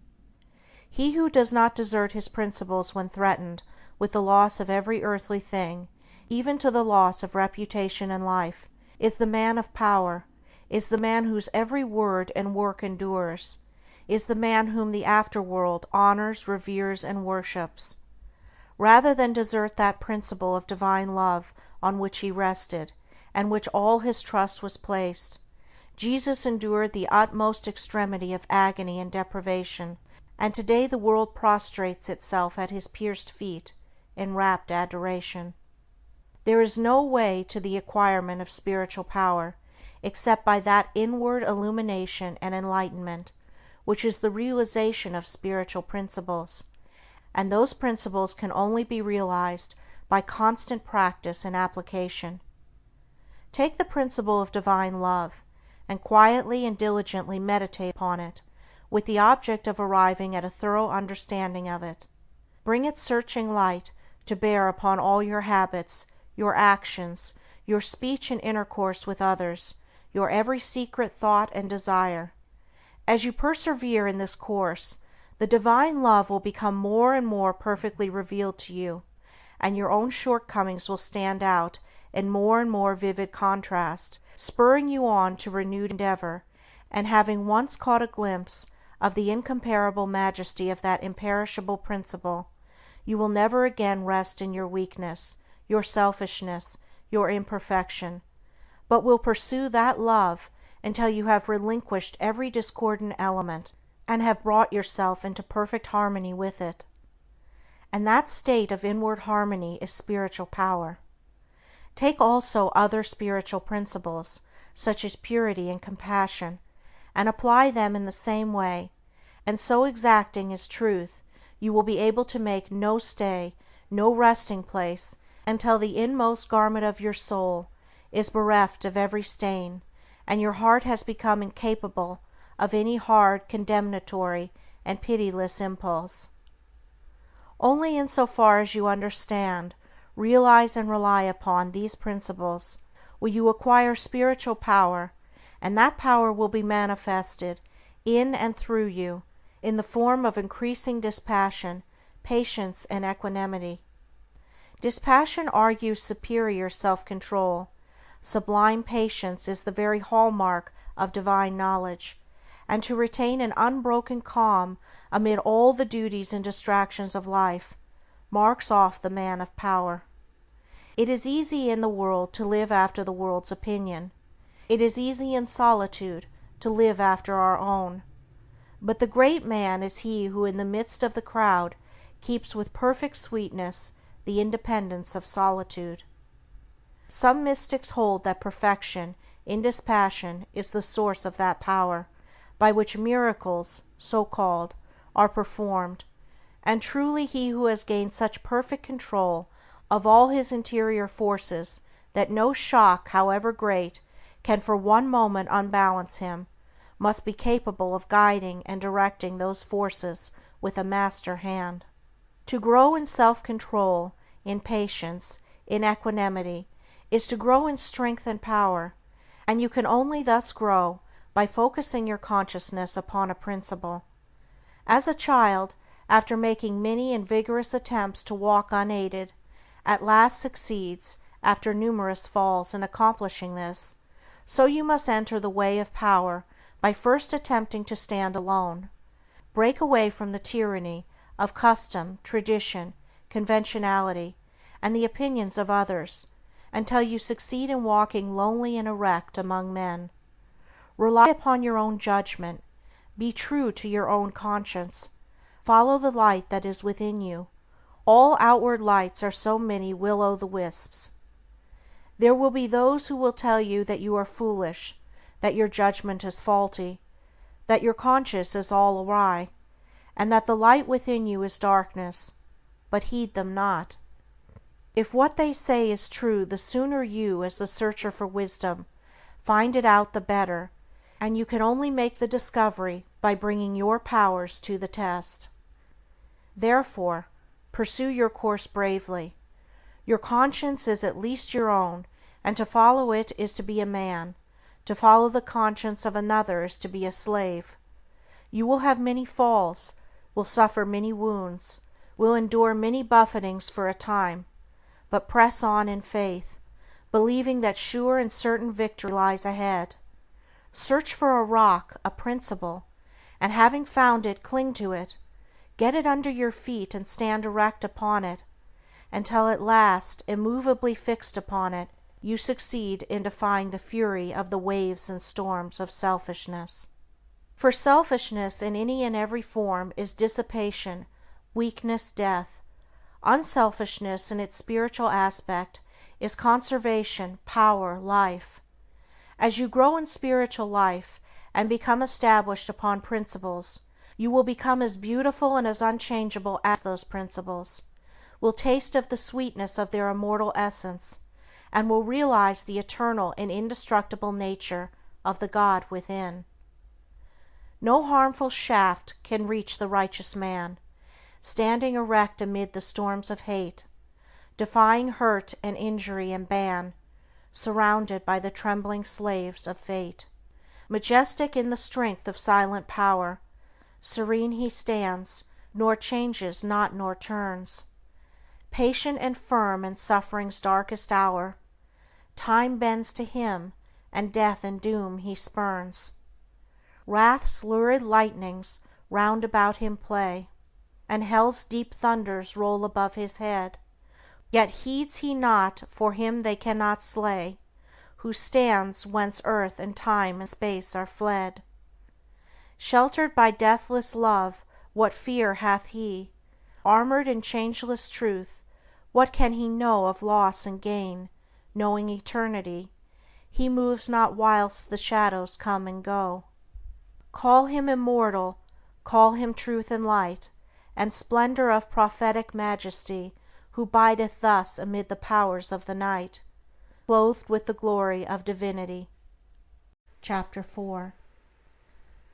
He who does not desert his principles when threatened with the loss of every earthly thing, even to the loss of reputation and life, is the man of power, is the man whose every word and work endures, is the man whom the afterworld honors, reveres, and worships. Rather than desert that principle of divine love on which he rested, and which all his trust was placed, Jesus endured the utmost extremity of agony and deprivation, and today the world prostrates itself at his pierced feet in rapt adoration. There is no way to the acquirement of spiritual power except by that inward illumination and enlightenment which is the realization of spiritual principles, and those principles can only be realized by constant practice and application. Take the principle of divine love, and quietly and diligently meditate upon it, with the object of arriving at a thorough understanding of it. Bring its searching light to bear upon all your habits, your actions, your speech and intercourse with others, your every secret thought and desire. As you persevere in this course, the divine love will become more and more perfectly revealed to you, and your own shortcomings will stand out in more and more vivid contrast, spurring you on to renewed endeavor, and having once caught a glimpse of the incomparable majesty of that imperishable principle, you will never again rest in your weakness, your selfishness, your imperfection, but will pursue that love until you have relinquished every discordant element and have brought yourself into perfect harmony with it. And that state of inward harmony is spiritual power. Take also other spiritual principles, such as purity and compassion, and apply them in the same way, and so exacting is truth, you will be able to make no stay, no resting place, until the inmost garment of your soul is bereft of every stain, and your heart has become incapable of any hard, condemnatory, and pitiless impulse. Only in so far as you understand, realize, and rely upon these principles will you acquire spiritual power, and that power will be manifested in and through you in the form of increasing dispassion, patience, and equanimity. Dispassion argues superior self-control. Sublime patience is the very hallmark of divine knowledge, and to retain an unbroken calm amid all the duties and distractions of life marks off the man of power. It is easy in the world to live after the world's opinion. It is easy in solitude to live after our own. But the great man is he who in the midst of the crowd keeps with perfect sweetness the independence of solitude. Some mystics hold that perfection in dispassion is the source of that power, by which miracles, so called, are performed, and truly he who has gained such perfect control of all his interior forces that no shock, however great, can for one moment unbalance him, must be capable of guiding and directing those forces with a master hand. To grow in self-control, in patience, in equanimity, is to grow in strength and power, and you can only thus grow by focusing your consciousness upon a principle. As a child, after making many and vigorous attempts to walk unaided, at last succeeds, after numerous falls, in accomplishing this, So you must enter the way of power by first attempting to stand alone. Break away from the tyranny of custom, tradition, conventionality, and the opinions of others, until you succeed in walking lonely and erect among men. Rely upon your own judgment. Be true to your own conscience. Follow the light that is within you. All outward lights are so many will-o'-the-wisps. There will be those who will tell you that you are foolish, that your judgment is faulty, that your conscience is all awry, and that the light within you is darkness, but heed them not. If what they say is true, the sooner you, as the searcher for wisdom, find it out, the better, and you can only make the discovery by bringing your powers to the test. Therefore, pursue your course bravely. Your conscience is at least your own, and to follow it is to be a man. To follow the conscience of another is to be a slave. You will have many falls, will suffer many wounds, will endure many buffetings for a time, but press on in faith, believing that sure and certain victory lies ahead. Search for a rock, a principle, and having found it, cling to it. Get it under your feet and stand erect upon it, until at last, immovably fixed upon it, you succeed in defying the fury of the waves and storms of selfishness. For selfishness in any and every form is dissipation, weakness, death. Unselfishness in its spiritual aspect is conservation, power, life. As you grow in spiritual life and become established upon principles, you will become as beautiful and as unchangeable as those principles, will taste of the sweetness of their immortal essence, and will realize the eternal and indestructible nature of the God within. No harmful shaft can reach the righteous man, standing erect amid the storms of hate, defying hurt and injury and ban, surrounded by the trembling slaves of fate. Majestic in the strength of silent power, serene he stands, nor changes not nor turns. Patient and firm in suffering's darkest hour, time bends to him, and death and doom he spurns. Wrath's lurid lightnings round about him play, and hell's deep thunders roll above his head. Yet heeds he not, for him they cannot slay, who stands whence earth and time and space are fled. Sheltered by deathless love, what fear hath he? Armored in changeless truth, what can he know of loss and gain? Knowing eternity, he moves not whilst the shadows come and go. Call him immortal, call him truth and light, and splendor of prophetic majesty, who bideth thus amid the powers of the night, clothed with the glory of divinity. Chapter 4.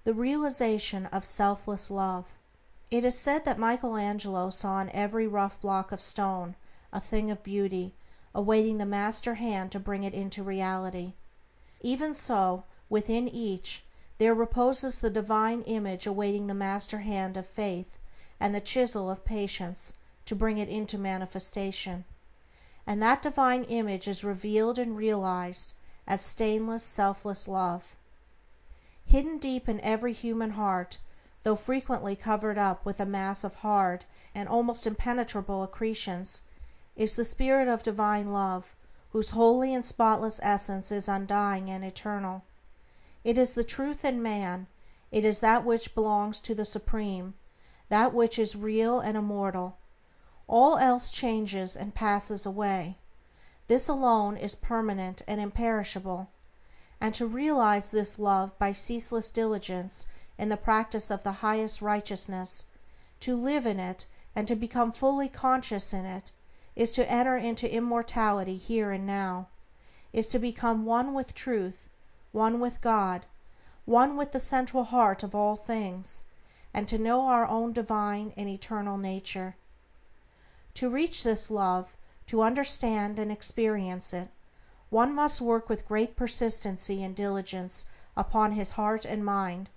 The realization of selfless love. It is said that Michelangelo saw in every rough block of stone a thing of beauty, awaiting the master hand to bring it into reality. Even so, within each, there reposes the divine image awaiting the master hand of faith and the chisel of patience to bring it into manifestation. And that divine image is revealed and realized as stainless, selfless love. Hidden deep in every human heart, though frequently covered up with a mass of hard and almost impenetrable accretions, is the spirit of divine love, whose holy and spotless essence is undying and eternal. It is the truth in man, it is that which belongs to the Supreme, that which is real and immortal. All else changes and passes away. This alone is permanent and imperishable, and to realize this love by ceaseless diligence in the practice of the highest righteousness, to live in it and to become fully conscious in it, is to enter into immortality here and now, is to become one with truth, one with God, one with the central heart of all things, and to know our own divine and eternal nature. To reach this love, to understand and experience it, one must work with great persistency and diligence upon his heart and mind,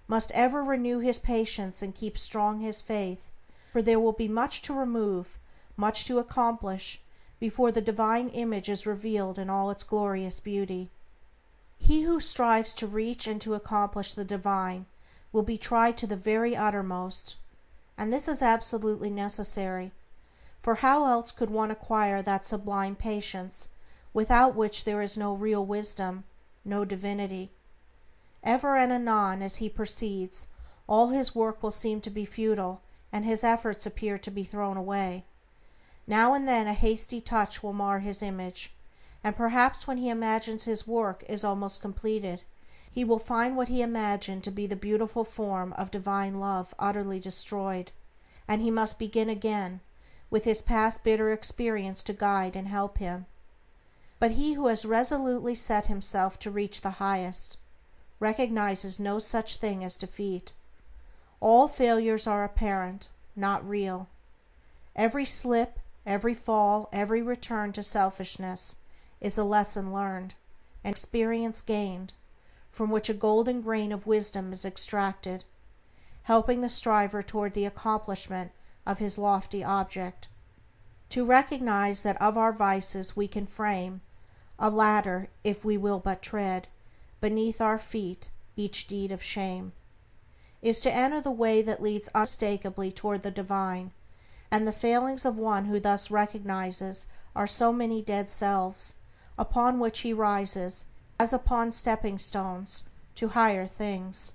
must ever renew his patience and keep strong his faith, for there will be much to remove, much to accomplish, before the divine image is revealed in all its glorious beauty. He who strives to reach and to accomplish the divine will be tried to the very uttermost, and this is absolutely necessary, for how else could one acquire that sublime patience without which there is no real wisdom, no divinity? Ever and anon as he proceeds, all his work will seem to be futile, and his efforts appear to be thrown away. Now and then a hasty touch will mar his image, and perhaps when he imagines his work is almost completed, he will find what he imagined to be the beautiful form of divine love utterly destroyed, and he must begin again, with his past bitter experience to guide and help him. But he who has resolutely set himself to reach the highest recognizes no such thing as defeat. All failures are apparent, not real. Every slip, every fall, every return to selfishness is a lesson learned, an experience gained, from which a golden grain of wisdom is extracted, helping the striver toward the accomplishment of his lofty object. To recognize that of our vices we can frame a ladder, if we will but tread beneath our feet each deed of shame, is to enter the way that leads unmistakably toward the divine, and the failings of one who thus recognizes are so many dead selves, upon which he rises, as upon stepping stones, to higher things.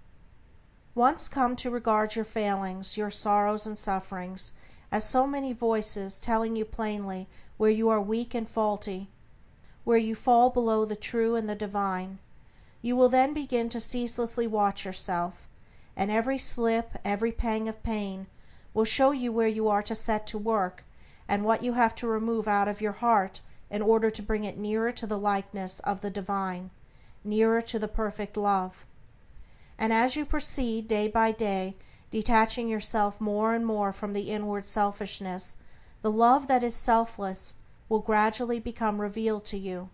Once come to regard your failings, your sorrows and sufferings, as so many voices telling you plainly where you are weak and faulty, where you fall below the true and the divine, you will then begin to ceaselessly watch yourself, and every slip, every pang of pain will show you where you are to set to work, and what you have to remove out of your heart in order to bring it nearer to the likeness of the divine, nearer to the perfect love. And as you proceed day by day, detaching yourself more and more from the inward selfishness, the love that is selfless will gradually become revealed to you.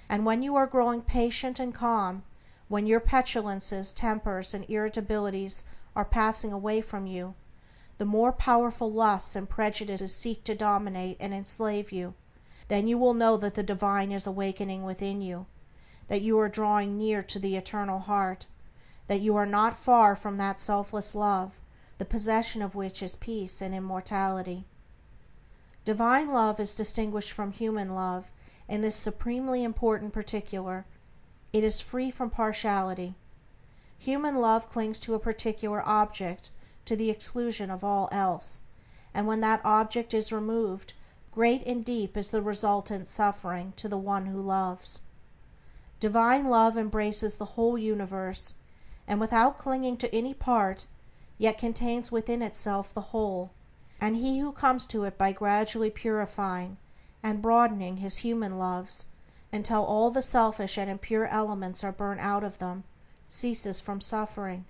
And when you are growing patient and calm, when your petulances, tempers, and irritabilities are passing away from you, the more powerful lusts and prejudices seek to dominate and enslave you, then you will know that the divine is awakening within you, that you are drawing near to the eternal heart, that you are not far from that selfless love, the possession of which is peace and immortality. Divine love is distinguished from human love in this supremely important particular: it is free from partiality. Human love clings to a particular object to the exclusion of all else, and when that object is removed, great and deep is the resultant suffering to the one who loves. Divine love embraces the whole universe, and without clinging to any part, yet contains within itself the whole, and he who comes to it by gradually purifying and broadening his human loves until all the selfish and impure elements are burnt out of them, ceases from suffering.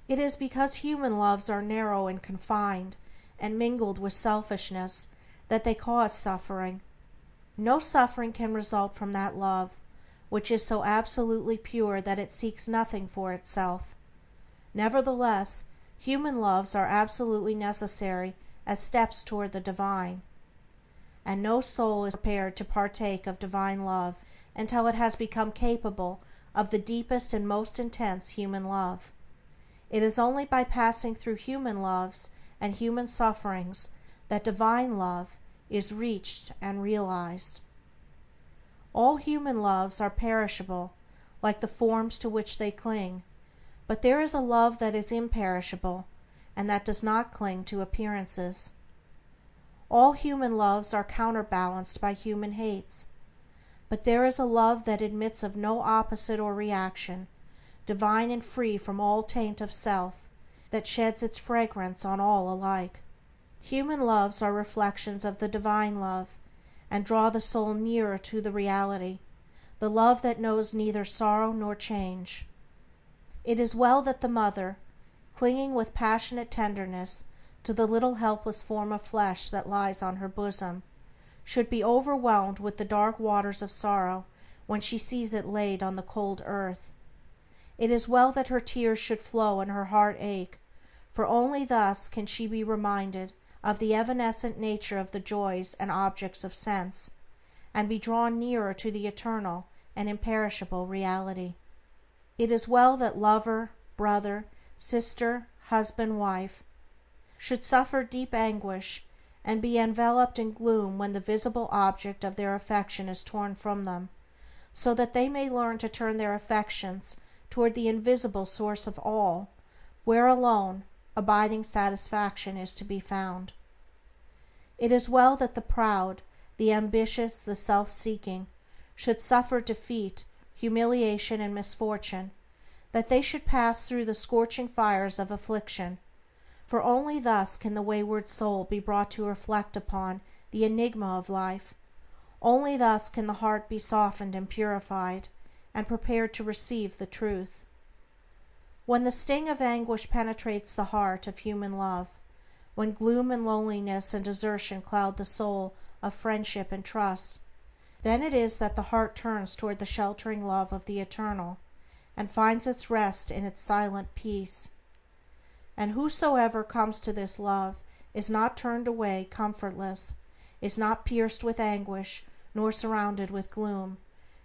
It is because human loves are narrow and confined, and mingled with selfishness, that they cause suffering. No suffering can result from that love, which is so absolutely pure that it seeks nothing for itself. Nevertheless, human loves are absolutely necessary as steps toward the divine, and no soul is prepared to partake of divine love until it has become capable of the deepest and most intense human love. It is only by passing through human loves and human sufferings that divine love is reached and realized. All human loves are perishable, like the forms to which they cling, but there is a love that is imperishable, and that does not cling to appearances. All human loves are counterbalanced by human hates, but there is a love that admits of no opposite or reaction, divine and free from all taint of self, that sheds its fragrance on all alike. Human loves are reflections of the divine love, and draw the soul nearer to the reality, the love that knows neither sorrow nor change. It is well that the mother, clinging with passionate tenderness to the little helpless form of flesh that lies on her bosom, should be overwhelmed with the dark waters of sorrow when she sees it laid on the cold earth. It is well that her tears should flow and her heart ache, for only thus can she be reminded of the evanescent nature of the joys and objects of sense, and be drawn nearer to the eternal and imperishable reality. It is well that lover, brother, sister, husband, wife should suffer deep anguish and be enveloped in gloom when the visible object of their affection is torn from them, so that they may learn to turn their affections toward the invisible source of all, where alone abiding satisfaction is to be found. It is well that the proud, the ambitious, the self-seeking should suffer defeat, humiliation, and misfortune, that they should pass through the scorching fires of affliction, for only thus can the wayward soul be brought to reflect upon the enigma of life, only thus can the heart be softened and purified, and prepared to receive the truth. When the sting of anguish penetrates the heart of human love, when gloom and loneliness and desertion cloud the soul of friendship and trust, then it is that the heart turns toward the sheltering love of the Eternal, and finds its rest in its silent peace. And whosoever comes to this love is not turned away comfortless, is not pierced with anguish, nor surrounded with gloom,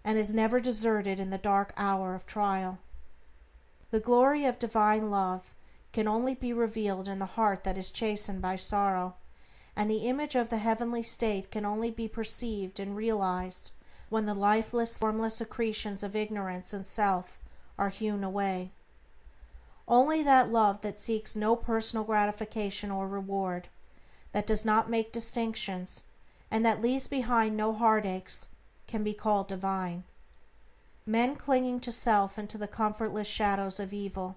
and is never deserted in the dark hour of trial. The glory of divine love can only be revealed in the heart that is chastened by sorrow, and the image of the heavenly state can only be perceived and realized when the lifeless, formless accretions of ignorance and self are hewn away. Only that love that seeks no personal gratification or reward, that does not make distinctions, and that leaves behind no heartaches, can be called divine. Men clinging to self and to the comfortless shadows of evil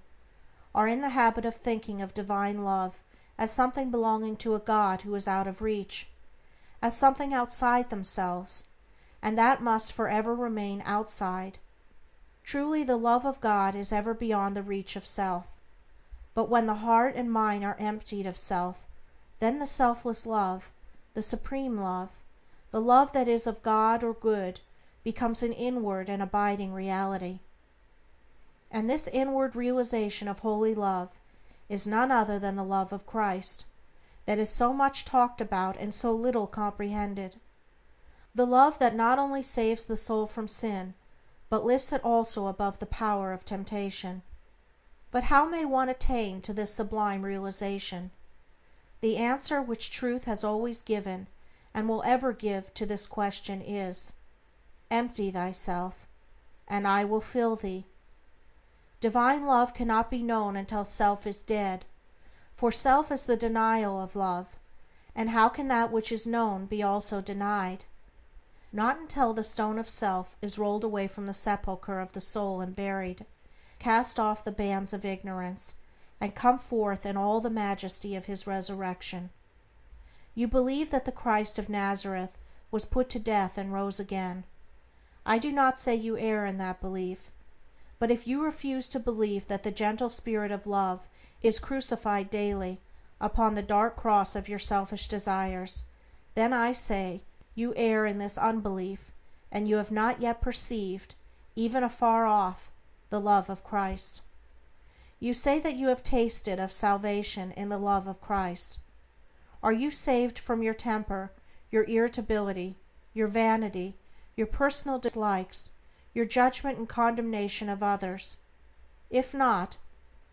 are in the habit of thinking of divine love as something belonging to a God who is out of reach, as something outside themselves, and that must forever remain outside. Truly, the love of God is ever beyond the reach of self. But when the heart and mind are emptied of self, then the selfless love, the supreme love, the love that is of God or good, becomes an inward and abiding reality. And this inward realization of holy love is none other than the love of Christ, that is so much talked about and so little comprehended. The love that not only saves the soul from sin, but lifts it also above the power of temptation. But how may one attain to this sublime realization? The answer which truth has always given, and will ever give, to this question is, "Empty thyself, and I will fill thee." Divine love cannot be known until self is dead, for self is the denial of love, and how can that which is known be also denied? Not until the stone of self is rolled away from the sepulchre of the soul and buried, cast off the bands of ignorance, and come forth in all the majesty of his resurrection. You believe that the Christ of Nazareth was put to death and rose again. I do not say you err in that belief, but if you refuse to believe that the gentle Spirit of love is crucified daily upon the dark cross of your selfish desires, then I say you err in this unbelief, and you have not yet perceived, even afar off, the love of Christ. You say that you have tasted of salvation in the love of Christ. Are you saved from your temper, your irritability, your vanity, your personal dislikes, your judgment and condemnation of others? If not,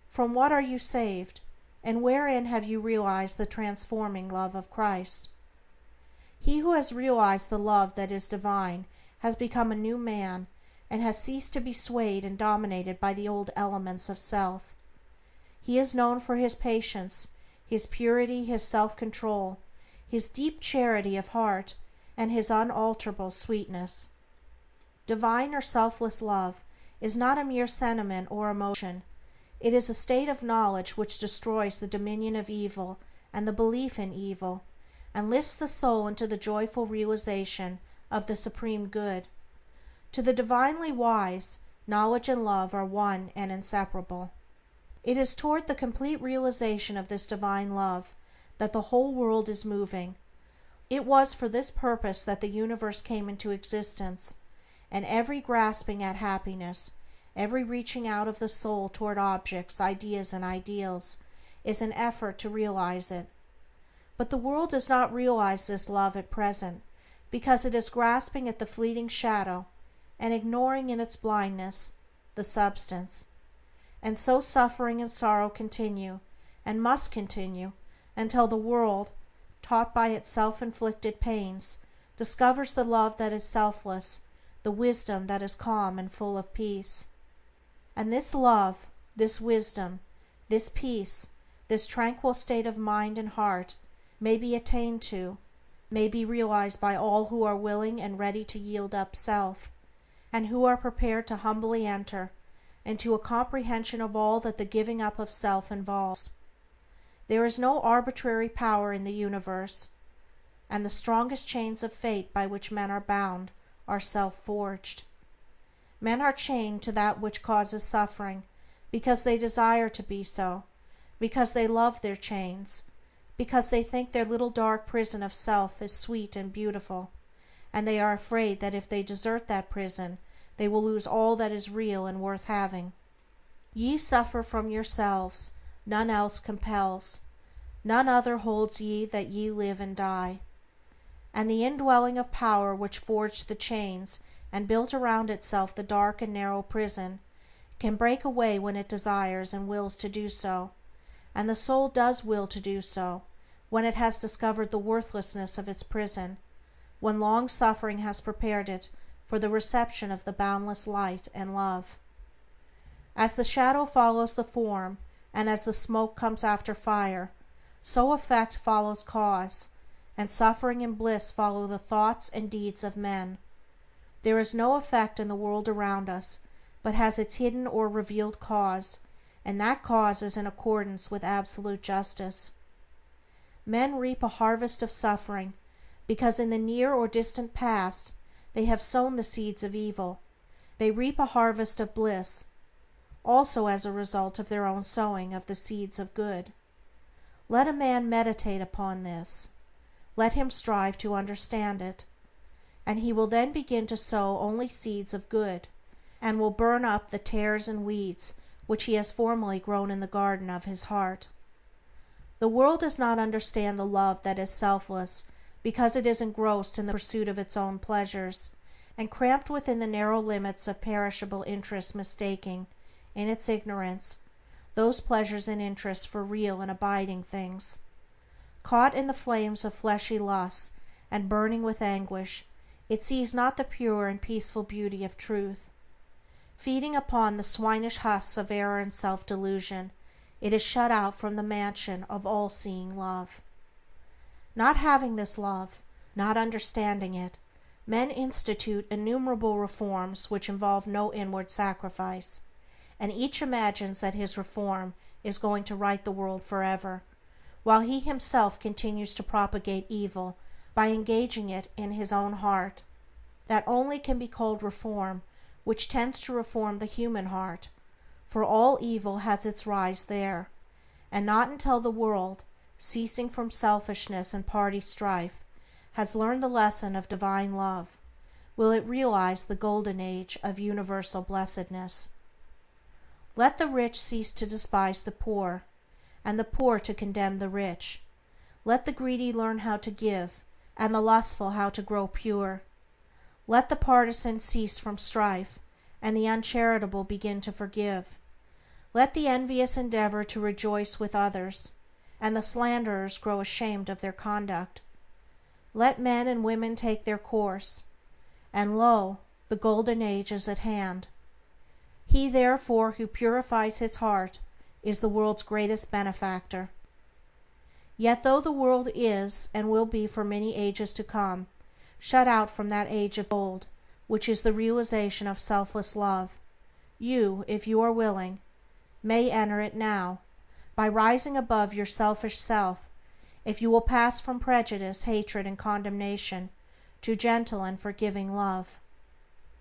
from what are you saved, and wherein have you realized the transforming love of Christ? He who has realized the love that is divine has become a new man, and has ceased to be swayed and dominated by the old elements of self. He is known for his patience, his purity, his self-control, his deep charity of heart, and his unalterable sweetness. Divine or selfless love is not a mere sentiment or emotion. It is a state of knowledge which destroys the dominion of evil and the belief in evil, and lifts the soul into the joyful realization of the supreme good. To the divinely wise, knowledge and love are one and inseparable. It is toward the complete realization of this divine love that the whole world is moving. It was for this purpose that the universe came into existence, and every grasping at happiness, every reaching out of the soul toward objects, ideas, and ideals, is an effort to realize it. But the world does not realize this love at present, because it is grasping at the fleeting shadow, and ignoring in its blindness the substance. And so suffering and sorrow continue, and must continue, until the world, taught by its self-inflicted pains, discovers the love that is selfless, the wisdom that is calm and full of peace. And this love, this wisdom, this peace, this tranquil state of mind and heart may be attained to, may be realized by all who are willing and ready to yield up self, and who are prepared to humbly enter into a comprehension of all that the giving up of self involves. There is no arbitrary power in the universe, and the strongest chains of fate by which men are bound are self-forged. Men are chained to that which causes suffering because they desire to be so, because they love their chains, because they think their little dark prison of self is sweet and beautiful, and they are afraid that if they desert that prison, they will lose all that is real and worth having. Ye suffer from yourselves, none else compels, none other holds ye that ye live and die. And the indwelling of power which forged the chains and built around itself the dark and narrow prison can break away when it desires and wills to do so, and the soul does will to do so when it has discovered the worthlessness of its prison, when long suffering has prepared it for the reception of the boundless light and love. As the shadow follows the form, and as the smoke comes after fire, so effect follows cause, and suffering and bliss follow the thoughts and deeds of men. There is no effect in the world around us, but has its hidden or revealed cause, and that cause is in accordance with absolute justice. Men reap a harvest of suffering, because in the near or distant past they have sown the seeds of evil. They reap a harvest of bliss, also as a result of their own sowing of the seeds of good. Let a man meditate upon this. Let him strive to understand it, and he will then begin to sow only seeds of good, and will burn up the tares and weeds which he has formerly grown in the garden of his heart. The world does not understand the love that is selfless, because it is engrossed in the pursuit of its own pleasures, and cramped within the narrow limits of perishable interests, mistaking, in its ignorance, those pleasures and interests for real and abiding things. Caught in the flames of fleshly lusts, and burning with anguish, it sees not the pure and peaceful beauty of truth. Feeding upon the swinish husks of error and self-delusion, it is shut out from the mansion of all-seeing love. Not having this love, not understanding it, men institute innumerable reforms which involve no inward sacrifice, and each imagines that his reform is going to right the world forever, while he himself continues to propagate evil by engaging it in his own heart. That only can be called reform which tends to reform the human heart, for all evil has its rise there, and not until the world, ceasing from selfishness and party strife, has learned the lesson of divine love, will it realize the golden age of universal blessedness. Let the rich cease to despise the poor, and the poor to condemn the rich. Let the greedy learn how to give, and the lustful how to grow pure. Let the partisan cease from strife, and the uncharitable begin to forgive. Let the envious endeavor to rejoice with others, and the slanderers grow ashamed of their conduct. Let men and women take their course, and lo, the golden age is at hand. He therefore who purifies his heart is the world's greatest benefactor. Yet though the world is, and will be for many ages to come, shut out from that age of old, which is the realization of selfless love, you, if you are willing, may enter it now, by rising above your selfish self, if you will pass from prejudice, hatred, and condemnation to gentle and forgiving love.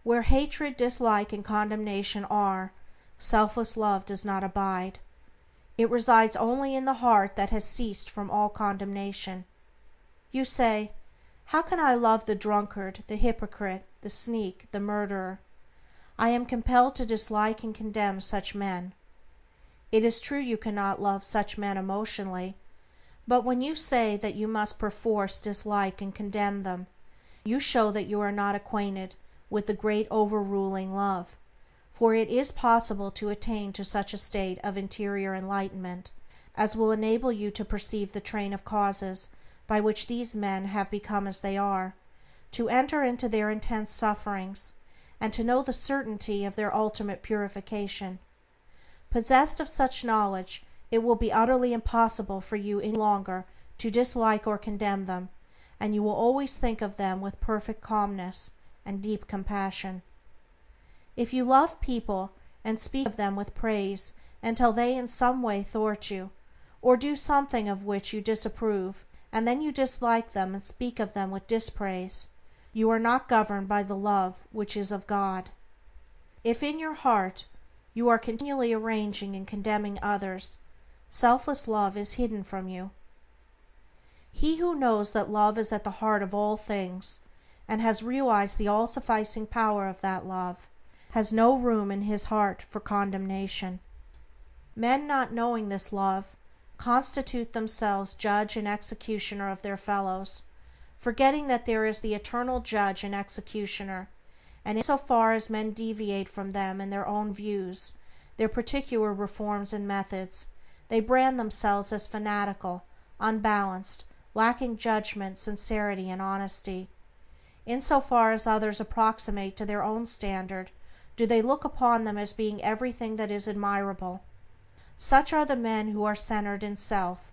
Where hatred, dislike, and condemnation are, selfless love does not abide. It resides only in the heart that has ceased from all condemnation. You say, how can I love the drunkard, the hypocrite, the sneak, the murderer? I am compelled to dislike and condemn such men. It is true you cannot love such men emotionally, but when you say that you must perforce dislike and condemn them, you show that you are not acquainted with the great overruling love, for it is possible to attain to such a state of interior enlightenment as will enable you to perceive the train of causes by which these men have become as they are, to enter into their intense sufferings, and to know the certainty of their ultimate purification. Possessed of such knowledge, it will be utterly impossible for you any longer to dislike or condemn them, and you will always think of them with perfect calmness and deep compassion. If you love people and speak of them with praise until they in some way thwart you, or do something of which you disapprove, and then you dislike them and speak of them with dispraise, you are not governed by the love which is of God. If in your heart you are continually arranging and condemning others, selfless love is hidden from you. He who knows that love is at the heart of all things, and has realized the all-sufficing power of that love, has no room in his heart for condemnation. Men not knowing this love constitute themselves judge and executioner of their fellows, forgetting that there is the eternal judge and executioner, and in so far as men deviate from them in their own views, their particular reforms and methods, they brand themselves as fanatical, unbalanced, lacking judgment, sincerity, and honesty. In so far as others approximate to their own standard, do they look upon them as being everything that is admirable. Such are the men who are centered in self.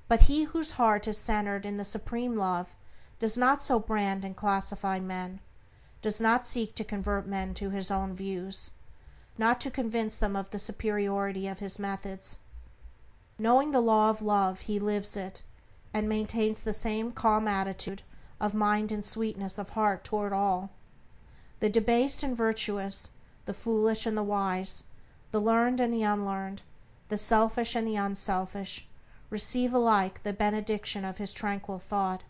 But he whose heart is centered in the supreme love does not so brand and classify men, does not seek to convert men to his own views, not to convince them of the superiority of his methods. Knowing the law of love, he lives it, and maintains the same calm attitude of mind and sweetness of heart toward all. The debased and virtuous, the foolish and the wise, the learned and the unlearned, the selfish and the unselfish, receive alike the benediction of his tranquil thought.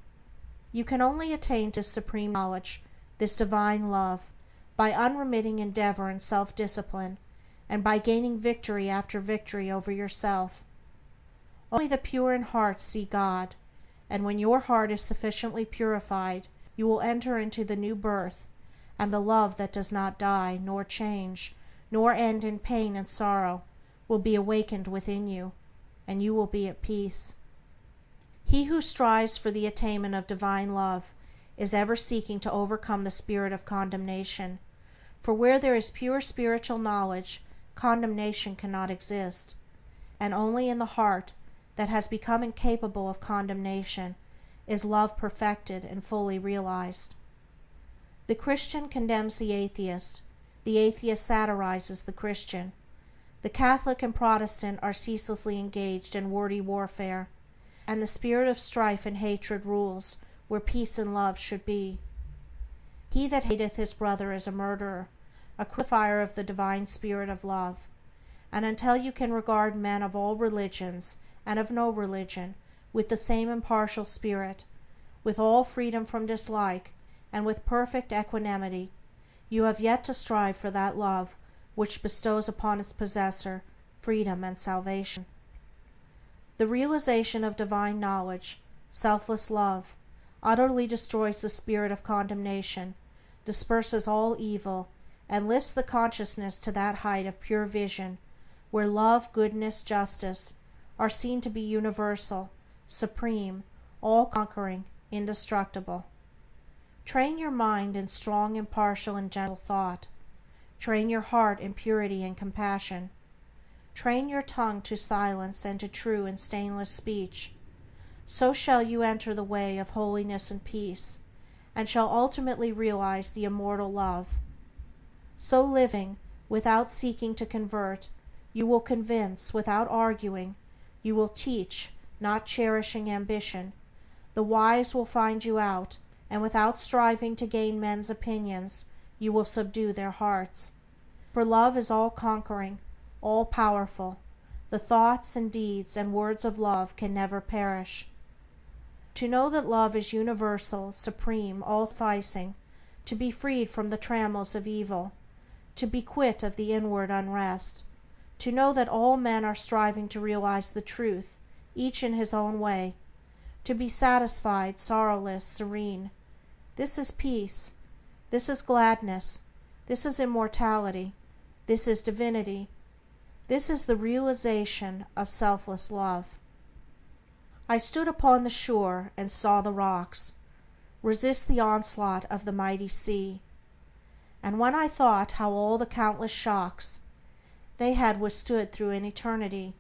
You can only attain to supreme knowledge, this divine love, by unremitting endeavor and self-discipline, and by gaining victory after victory over yourself. Only the pure in heart see God, and when your heart is sufficiently purified, you will enter into the new birth, and the love that does not die, nor change, nor end in pain and sorrow, will be awakened within you, and you will be at peace. He who strives for the attainment of divine love is ever seeking to overcome the spirit of condemnation, for where there is pure spiritual knowledge, condemnation cannot exist, and only in the heart that has become incapable of condemnation is love perfected and fully realized. The Christian condemns the atheist satirizes the Christian. The Catholic and Protestant are ceaselessly engaged in wordy warfare, and the spirit of strife and hatred rules where peace and love should be. He that hateth his brother is a murderer, a crucifier of the divine spirit of love, and until you can regard men of all religions and of no religion with the same impartial spirit, with all freedom from dislike, and with perfect equanimity, you have yet to strive for that love which bestows upon its possessor freedom and salvation. The realization of divine knowledge, selfless love, utterly destroys the spirit of condemnation, disperses all evil, and lifts the consciousness to that height of pure vision where love, goodness, justice are seen to be universal, supreme, all-conquering, indestructible. Train your mind in strong, impartial, and gentle thought. Train your heart in purity and compassion. Train your tongue to silence and to true and stainless speech. So shall you enter the way of holiness and peace, and shall ultimately realize the immortal love. So living, without seeking to convert, you will convince without arguing, you will teach, not cherishing ambition. The wise will find you out, and without striving to gain men's opinions, you will subdue their hearts. For love is all-conquering, all-powerful. The thoughts and deeds and words of love can never perish. To know that love is universal, supreme, all-sufficing, to be freed from the trammels of evil, to be quit of the inward unrest, to know that all men are striving to realize the truth, each in his own way, to be satisfied, sorrowless, serene. This is peace. This is gladness. This is immortality. This is divinity. This is the realization of selfless love. I stood upon the shore and saw the rocks resist the onslaught of the mighty sea, and when I thought how all the countless shocks they had withstood through an eternity,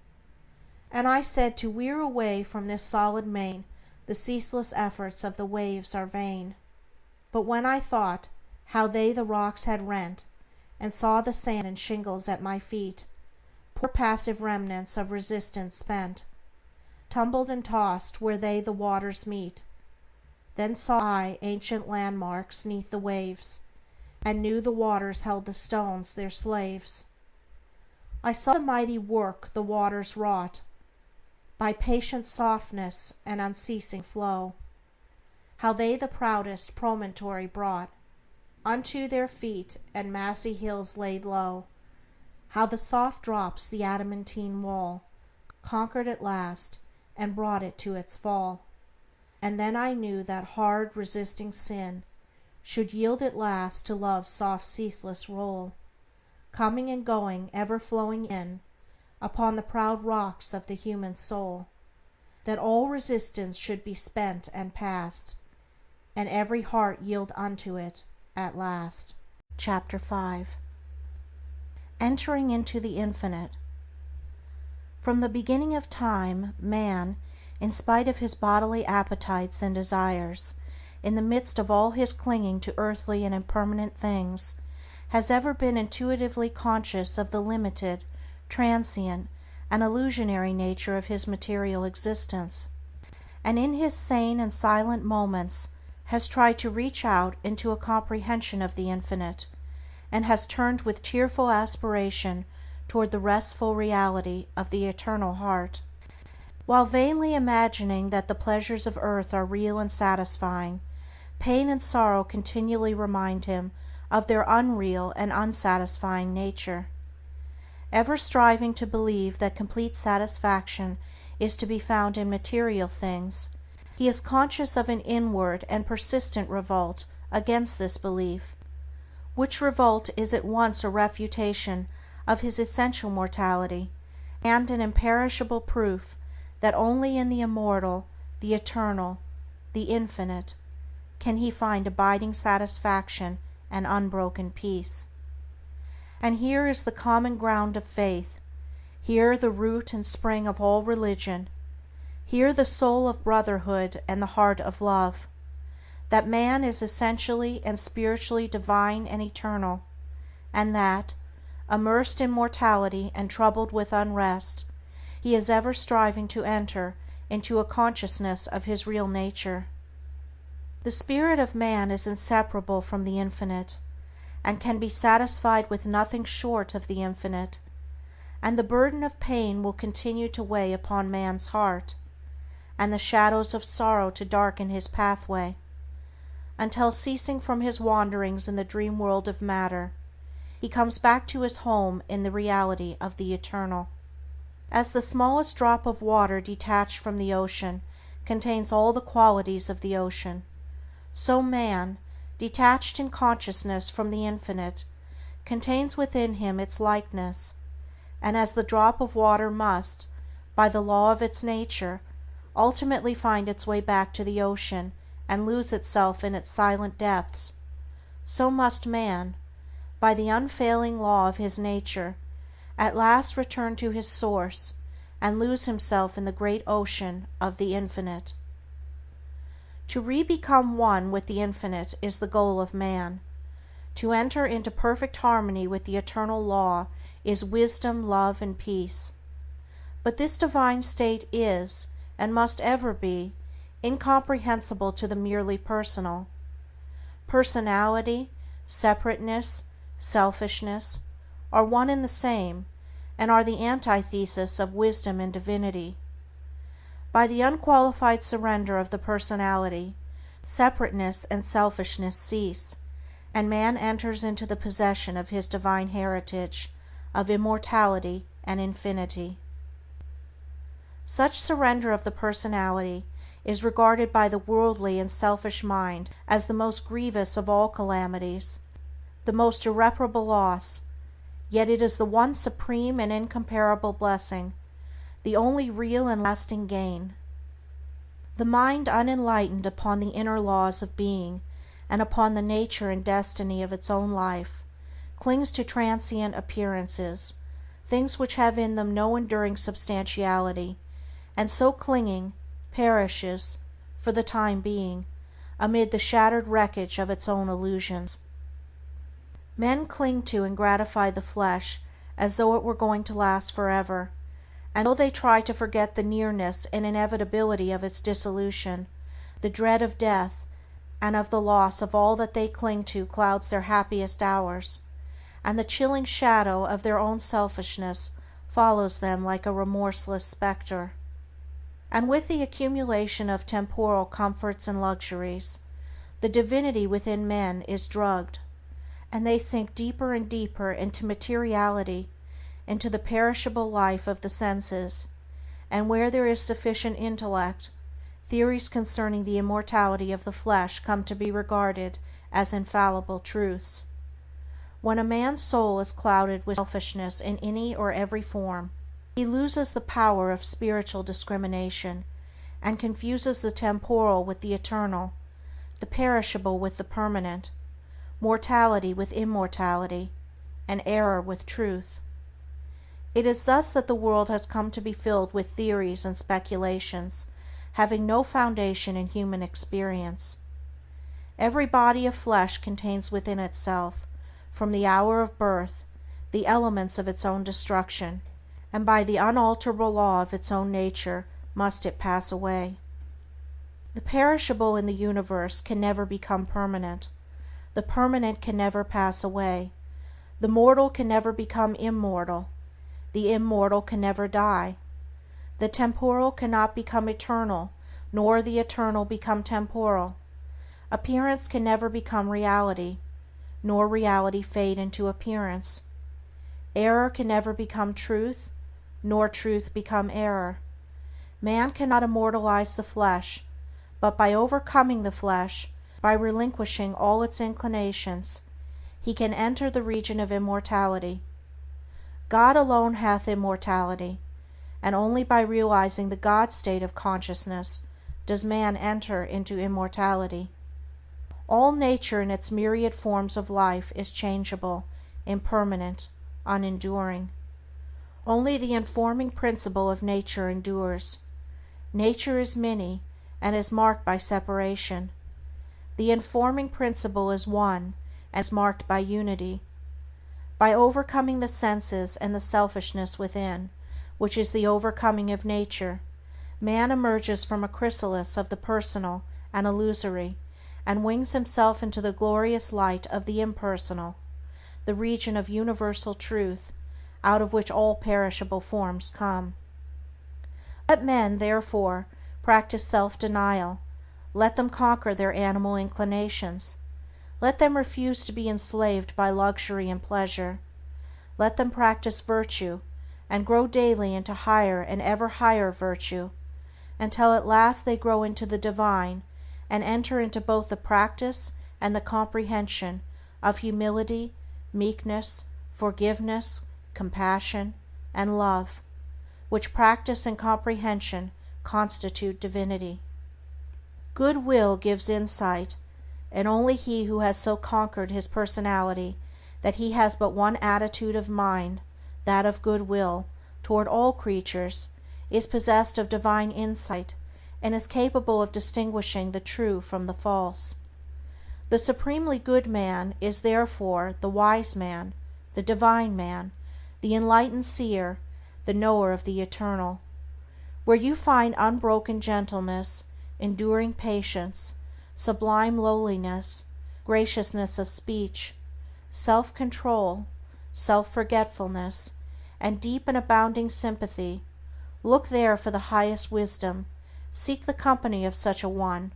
and I said to wear away from this solid main the ceaseless efforts of the waves are vain. But when I thought how they the rocks had rent, and saw the sand and shingles at my feet, poor passive remnants of resistance spent, tumbled and tossed where they the waters meet, then saw I ancient landmarks neath the waves, and knew the waters held the stones their slaves. I saw the mighty work the waters wrought, by patient softness and unceasing flow, how they the proudest promontory brought unto their feet, and massy hills laid low, how the soft drops the adamantine wall conquered at last, and brought it to its fall. And then I knew that hard resisting sin should yield at last to love's soft ceaseless roll, coming and going, ever flowing in upon the proud rocks of the human soul, that all resistance should be spent and past, and every heart yield unto it at last. Chapter 5. Entering into the Infinite. From the beginning of time, man, in spite of his bodily appetites and desires, in the midst of all his clinging to earthly and impermanent things, has ever been intuitively conscious of the limited, transient, and illusionary nature of his material existence, and in his sane and silent moments has tried to reach out into a comprehension of the Infinite, and has turned with tearful aspiration toward the restful reality of the eternal heart. While vainly imagining that the pleasures of earth are real and satisfying, pain and sorrow continually remind him of their unreal and unsatisfying nature. Ever striving to believe that complete satisfaction is to be found in material things, he is conscious of an inward and persistent revolt against this belief, which revolt is at once a refutation of his essential mortality, and an imperishable proof that only in the immortal, the eternal, the infinite, can he find abiding satisfaction and unbroken peace. And here is the common ground of faith, here the root and spring of all religion, here the soul of brotherhood and the heart of love, that man is essentially and spiritually divine and eternal, and that, immersed in mortality and troubled with unrest, he is ever striving to enter into a consciousness of his real nature. The spirit of man is inseparable from the Infinite, and can be satisfied with nothing short of the Infinite, and the burden of pain will continue to weigh upon man's heart, and the shadows of sorrow to darken his pathway, until, ceasing from his wanderings in the dream world of matter, he comes back to his home in the reality of the Eternal. As the smallest drop of water detached from the ocean contains all the qualities of the ocean, so man, detached in consciousness from the Infinite, contains within him its likeness, and as the drop of water must, by the law of its nature, ultimately find its way back to the ocean and lose itself in its silent depths, so must man, by the unfailing law of his nature, at last return to his source and lose himself in the great ocean of the Infinite. To re-become one with the Infinite is the goal of man. To enter into perfect harmony with the eternal law is wisdom, love, and peace. But this divine state is, and must ever be, incomprehensible to the merely personal. Personality, separateness, selfishness, are one and the same, and are the antithesis of wisdom and divinity. By the unqualified surrender of the personality, separateness and selfishness cease, and man enters into the possession of his divine heritage of immortality and infinity. Such surrender of the personality is regarded by the worldly and selfish mind as the most grievous of all calamities, the most irreparable loss, yet it is the one supreme and incomparable blessing, the only real and lasting gain. The mind unenlightened upon the inner laws of being and upon the nature and destiny of its own life clings to transient appearances, things which have in them no enduring substantiality, and so clinging, perishes, for the time being, amid the shattered wreckage of its own illusions. Men cling to and gratify the flesh as though it were going to last forever, and though they try to forget the nearness and inevitability of its dissolution, the dread of death and of the loss of all that they cling to clouds their happiest hours, and the chilling shadow of their own selfishness follows them like a remorseless spectre. And with the accumulation of temporal comforts and luxuries, the divinity within men is drugged, and they sink deeper and deeper into materiality, into the perishable life of the senses, and where there is sufficient intellect, theories concerning the immortality of the flesh come to be regarded as infallible truths. When a man's soul is clouded with selfishness in any or every form, he loses the power of spiritual discrimination, and confuses the temporal with the eternal, the perishable with the permanent, mortality with immortality, and error with truth. It is thus that the world has come to be filled with theories and speculations, having no foundation in human experience. Every body of flesh contains within itself, from the hour of birth, the elements of its own destruction, and by the unalterable law of its own nature must it pass away. The perishable in the universe can never become permanent, the permanent can never pass away, the mortal can never become immortal, the immortal can never die, the temporal cannot become eternal, nor the eternal become temporal, appearance can never become reality, nor reality fade into appearance, error can never become truth, nor truth become error. Man cannot immortalize the flesh, but by overcoming the flesh, by relinquishing all its inclinations, he can enter the region of immortality. God alone hath immortality, and only by realizing the God state of consciousness does man enter into immortality. All nature in its myriad forms of life is changeable, impermanent, unenduring. Only the informing principle of nature endures. Nature is many, and is marked by separation. The informing principle is one, and is marked by unity. By overcoming the senses and the selfishness within, which is the overcoming of nature, man emerges from a chrysalis of the personal and illusory, and wings himself into the glorious light of the impersonal, the region of universal truth, out of which all perishable forms come. Let men, therefore, practice self-denial, let them conquer their animal inclinations, let them refuse to be enslaved by luxury and pleasure, let them practice virtue, and grow daily into higher and ever higher virtue, until at last they grow into the divine, and enter into both the practice and the comprehension of humility, meekness, forgiveness, compassion, and love, which practice and comprehension constitute divinity. Good will gives insight, and only he who has so conquered his personality that he has but one attitude of mind, that of good will, toward all creatures, is possessed of divine insight, and is capable of distinguishing the true from the false. The supremely good man is therefore the wise man, the divine man, the enlightened seer, the knower of the eternal. Where you find unbroken gentleness, enduring patience, sublime lowliness, graciousness of speech, self-control, self-forgetfulness, and deep and abounding sympathy, look there for the highest wisdom, seek the company of such a one,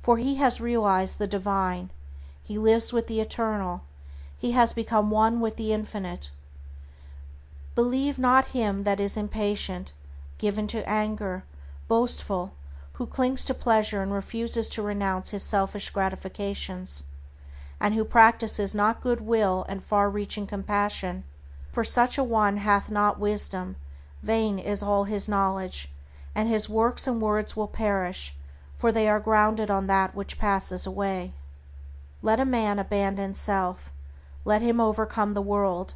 for he has realized the divine, he lives with the eternal, he has become one with the infinite. Believe not him that is impatient, given to anger, boastful, who clings to pleasure and refuses to renounce his selfish gratifications, and who practices not goodwill and far-reaching compassion, for such a one hath not wisdom, vain is all his knowledge, and his works and words will perish, for they are grounded on that which passes away. Let a man abandon self, let him overcome the world,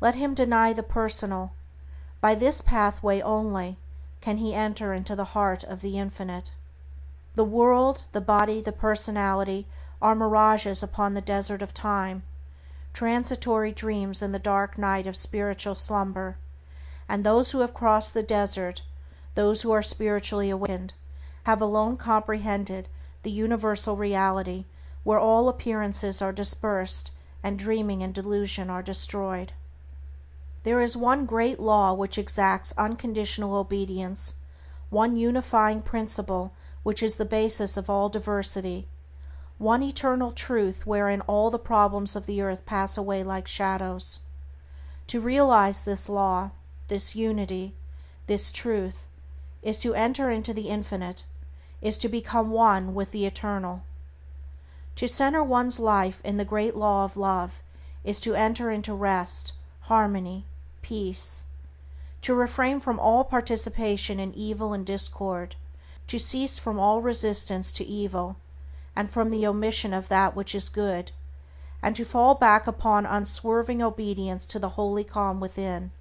let him deny the personal. By this pathway only can he enter into the heart of the Infinite. The world, the body, the personality are mirages upon the desert of time, transitory dreams in the dark night of spiritual slumber, and those who have crossed the desert, those who are spiritually awakened, have alone comprehended the universal reality where all appearances are dispersed and dreaming and delusion are destroyed. There is one great law which exacts unconditional obedience, one unifying principle which is the basis of all diversity, one eternal truth wherein all the problems of the earth pass away like shadows. To realize this law, this unity, this truth, is to enter into the Infinite, is to become one with the Eternal. To center one's life in the great law of love is to enter into rest, harmony, peace. To refrain from all participation in evil and discord, to cease from all resistance to evil, and from the omission of that which is good, and to fall back upon unswerving obedience to the holy calm within,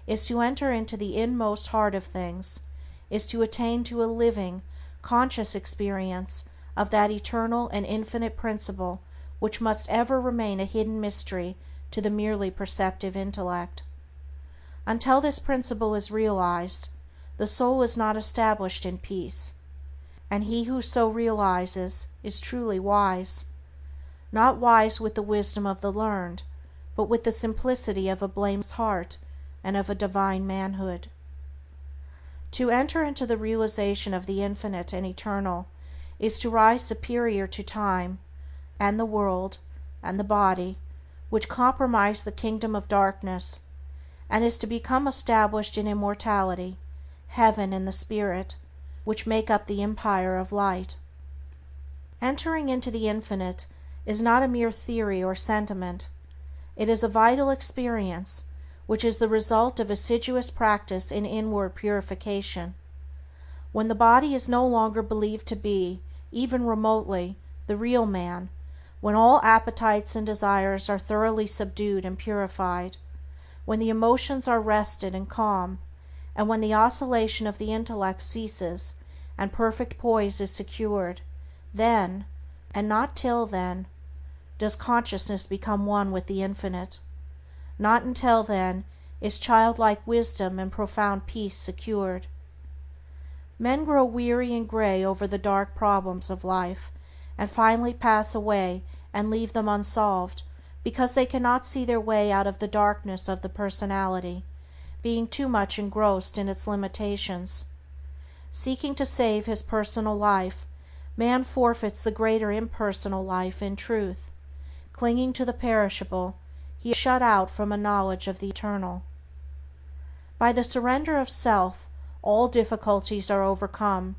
is to enter into the inmost heart of things, is to attain to a living, conscious experience of that eternal and infinite principle which must ever remain a hidden mystery to the merely perceptive intellect. Until this principle is realized, the soul is not established in peace, and he who so realizes is truly wise, not wise with the wisdom of the learned, but with the simplicity of a blameless heart and of a divine manhood. To enter into the realization of the infinite and eternal is to rise superior to time, and the world, and the body, which compromise the kingdom of darkness, and is to become established in immortality, heaven and the spirit, which make up the empire of light. Entering into the Infinite is not a mere theory or sentiment. It is a vital experience, which is the result of assiduous practice in inward purification. When the body is no longer believed to be, even remotely, the real man, when all appetites and desires are thoroughly subdued and purified, when the emotions are rested and calm, and when the oscillation of the intellect ceases and perfect poise is secured, then, and not till then, does consciousness become one with the Infinite. Not until then is childlike wisdom and profound peace secured. Men grow weary and gray over the dark problems of life, and finally pass away and leave them unsolved, because they cannot see their way out of the darkness of the personality, being too much engrossed in its limitations. Seeking to save his personal life, man forfeits the greater impersonal life in truth. Clinging to the perishable, he is shut out from a knowledge of the eternal. By the surrender of self, all difficulties are overcome,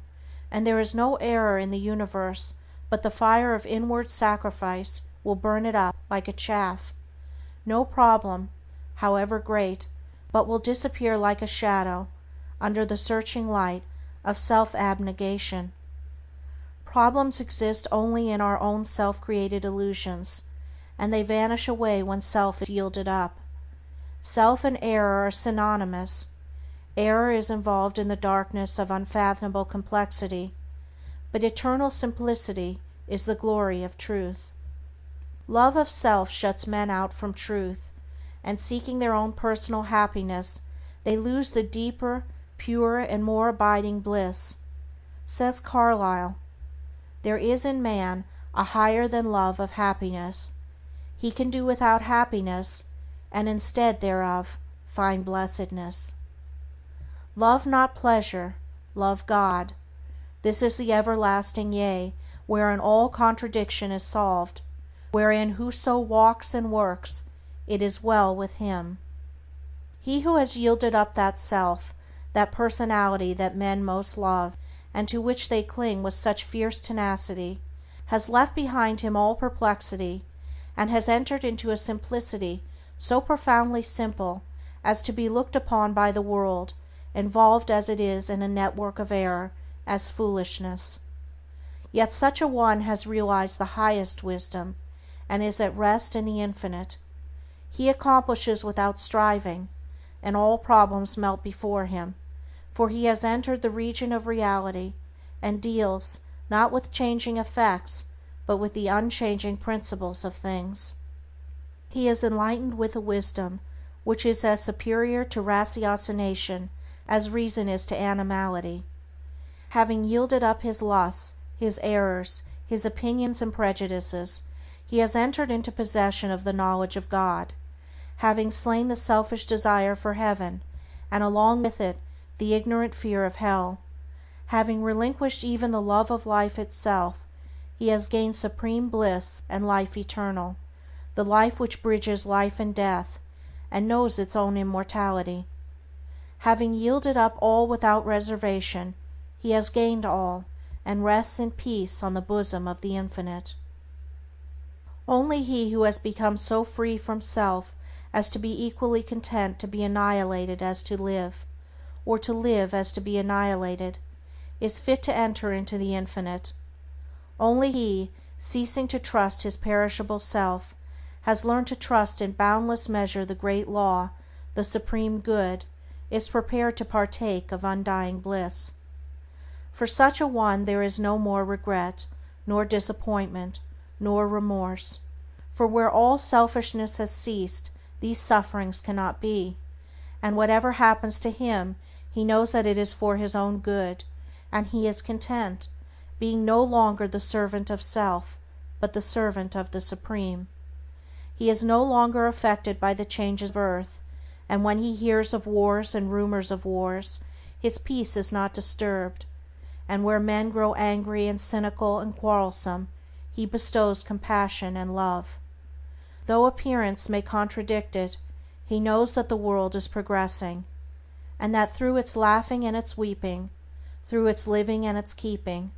and there is no error in the universe but the fire of inward sacrifice will burn it up like a chaff. No problem, however great, but will disappear like a shadow under the searching light of self-abnegation. Problems exist only in our own self-created illusions, and they vanish away when self is yielded up. Self and error are synonymous. Error is involved in the darkness of unfathomable complexity, but eternal simplicity is the glory of truth. Love of self shuts men out from truth, and seeking their own personal happiness, they lose the deeper, purer, and more abiding bliss. Says Carlyle, "There is in man a higher than love of happiness. He can do without happiness, and instead thereof find blessedness." Love not pleasure, love God. This is the everlasting yea, wherein all contradiction is solved, wherein whoso walks and works, it is well with him. He who has yielded up that self, that personality that men most love, and to which they cling with such fierce tenacity, has left behind him all perplexity, and has entered into a simplicity so profoundly simple as to be looked upon by the world, involved as it is in a network of error, as foolishness. Yet such a one has realized the highest wisdom, and is at rest in the infinite. He accomplishes without striving, and all problems melt before him, for he has entered the region of reality, and deals, not with changing effects, but with the unchanging principles of things. He is enlightened with a wisdom which is as superior to ratiocination as reason is to animality. Having yielded up his lusts, his errors, his opinions and prejudices, he has entered into possession of the knowledge of God, having slain the selfish desire for heaven, and along with it the ignorant fear of hell. Having relinquished even the love of life itself, he has gained supreme bliss and life eternal, the life which bridges life and death, and knows its own immortality. Having yielded up all without reservation, he has gained all, and rests in peace on the bosom of the Infinite. Only he who has become so free from self as to be equally content to be annihilated as to live, or to live as to be annihilated, is fit to enter into the Infinite. Only he, ceasing to trust his perishable self, has learned to trust in boundless measure the great law, the supreme good, is prepared to partake of undying bliss. For such a one there is no more regret, nor disappointment, nor remorse, for where all selfishness has ceased these sufferings cannot be, and whatever happens to him he knows that it is for his own good, and he is content, being no longer the servant of self, but the servant of the Supreme. He is no longer affected by the changes of earth, and when he hears of wars and rumors of wars, his peace is not disturbed, and where men grow angry and cynical and quarrelsome, he bestows compassion and love. Though appearance may contradict it, he knows that the world is progressing, and that through its laughing and its weeping, through its living and its keeping,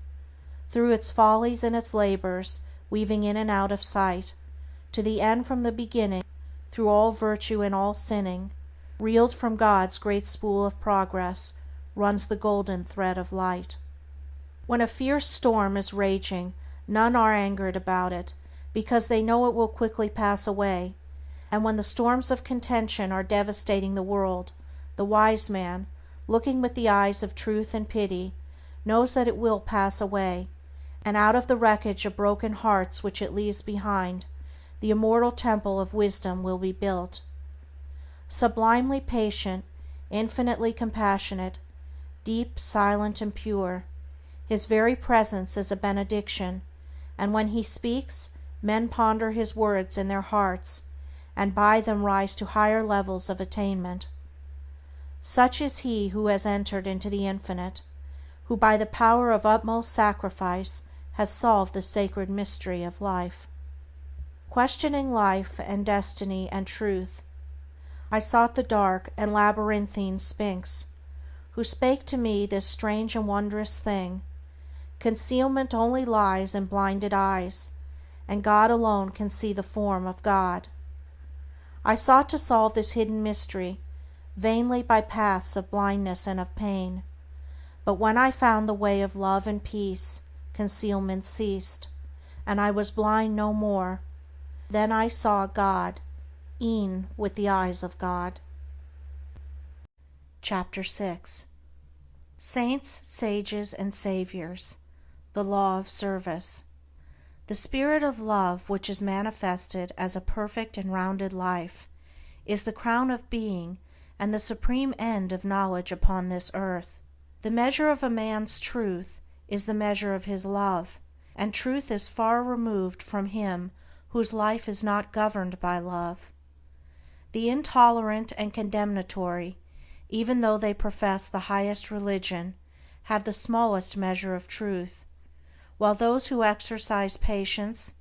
through its follies and its labors, weaving in and out of sight, to the end from the beginning, through all virtue and all sinning, reeled from God's great spool of progress, runs the golden thread of light. When a fierce storm is raging, none are angered about it, because they know it will quickly pass away, and when the storms of contention are devastating the world, the wise man, looking with the eyes of truth and pity, knows that it will pass away, and out of the wreckage of broken hearts which it leaves behind, the immortal temple of wisdom will be built. Sublimely patient, infinitely compassionate, deep, silent, and pure, his very presence is a benediction, and when he speaks, men ponder his words in their hearts, and by them rise to higher levels of attainment. Such is he who has entered into the Infinite, who by the power of utmost sacrifice has solved the sacred mystery of life. Questioning life and destiny and truth, I sought the dark and labyrinthine Sphinx, who spake to me this strange and wondrous thing: concealment only lies in blinded eyes, and God alone can see the form of God. I sought to solve this hidden mystery, vainly by paths of blindness and of pain, but when I found the way of love and peace, concealment ceased, and I was blind no more. Then I saw God, e'en with the eyes of God. Chapter 6. Saints, Sages, and Saviors. The Law of Service. The spirit of love, which is manifested as a perfect and rounded life, is the crown of being and the supreme end of knowledge upon this earth. The measure of a man's truth is the measure of his love, and truth is far removed from him whose life is not governed by love. The intolerant and condemnatory, even though they profess the highest religion, have the smallest measure of truth, while those who exercise patience,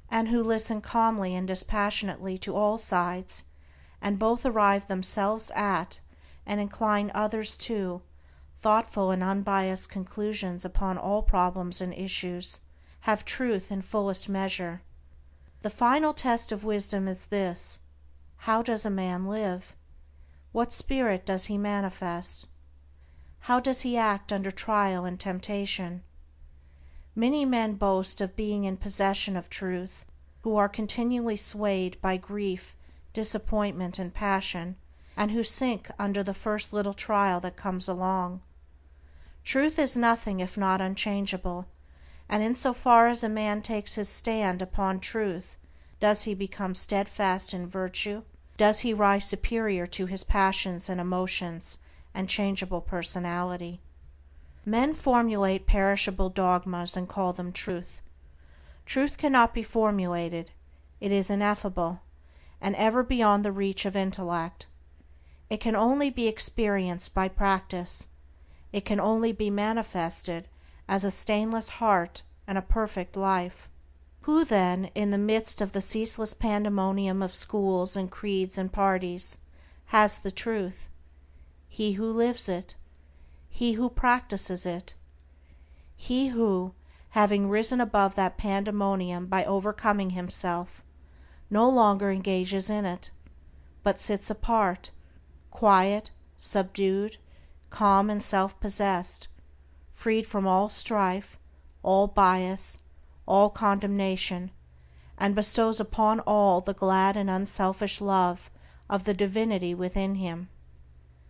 and who listen calmly and dispassionately to all sides, and both arrive themselves at, and incline others to, thoughtful and unbiased conclusions upon all problems and issues, have truth in fullest measure. The final test of wisdom is this: how does a man live? What spirit does he manifest? How does he act under trial and temptation? Many men boast of being in possession of truth, who are continually swayed by grief, disappointment, and passion, and who sink under the first little trial that comes along. Truth is nothing if not unchangeable, and in so far as a man takes his stand upon truth, does he become steadfast in virtue, does he rise superior to his passions and emotions and changeable personality. Men formulate perishable dogmas and call them truth. Truth cannot be formulated, it is ineffable, and ever beyond the reach of intellect. It can only be experienced by practice. It can only be manifested as a stainless heart and a perfect life. Who then, in the midst of the ceaseless pandemonium of schools and creeds and parties, has the truth? He who lives it, he who practices it, he who, having risen above that pandemonium by overcoming himself, no longer engages in it, but sits apart, quiet, subdued, calm and self-possessed, freed from all strife, all bias, all condemnation, and bestows upon all the glad and unselfish love of the divinity within him.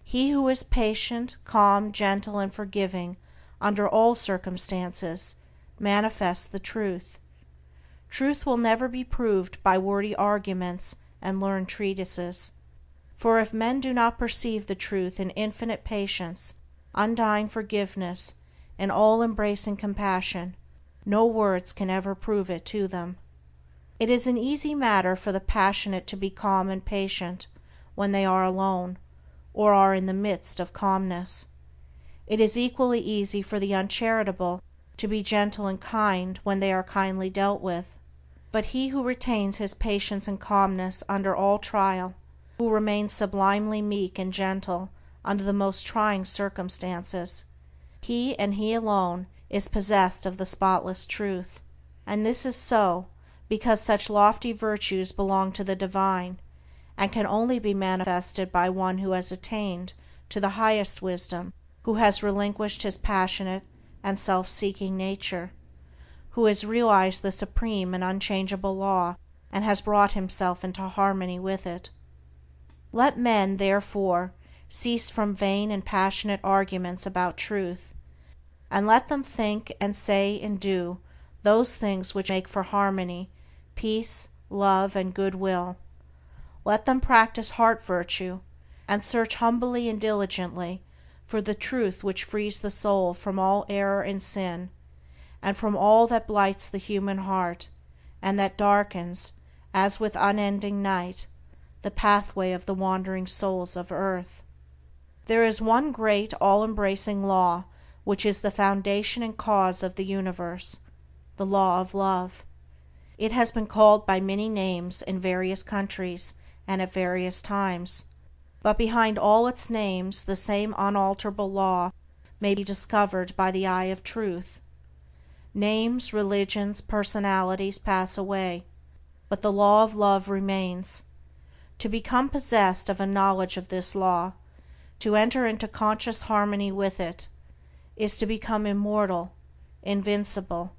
He who is patient, calm, gentle, and forgiving under all circumstances manifests the truth. Truth will never be proved by wordy arguments and learned treatises. For if men do not perceive the truth in infinite patience, undying forgiveness, and all-embracing compassion, no words can ever prove it to them. It is an easy matter for the passionate to be calm and patient when they are alone, or are in the midst of calmness. It is equally easy for the uncharitable to be gentle and kind when they are kindly dealt with. But he who retains his patience and calmness under all trial, who remains sublimely meek and gentle under the most trying circumstances, he and he alone is possessed of the spotless truth. And this is so because such lofty virtues belong to the divine, and can only be manifested by one who has attained to the highest wisdom, who has relinquished his passionate and self-seeking nature, who has realized the supreme and unchangeable law, and has brought himself into harmony with it. Let men, therefore, cease from vain and passionate arguments about truth, and let them think and say and do those things which make for harmony, peace, love, and goodwill. Let them practice heart virtue, and search humbly and diligently for the truth which frees the soul from all error and sin, and from all that blights the human heart, and that darkens, as with unending night, the pathway of the wandering souls of earth. There is one great all-embracing law which is the foundation and cause of the universe, the law of love. It has been called by many names in various countries and at various times, but behind all its names the same unalterable law may be discovered by the eye of truth. Names, religions, personalities pass away, but the law of love remains. To become possessed of a knowledge of this law, to enter into conscious harmony with it, is to become immortal, invincible,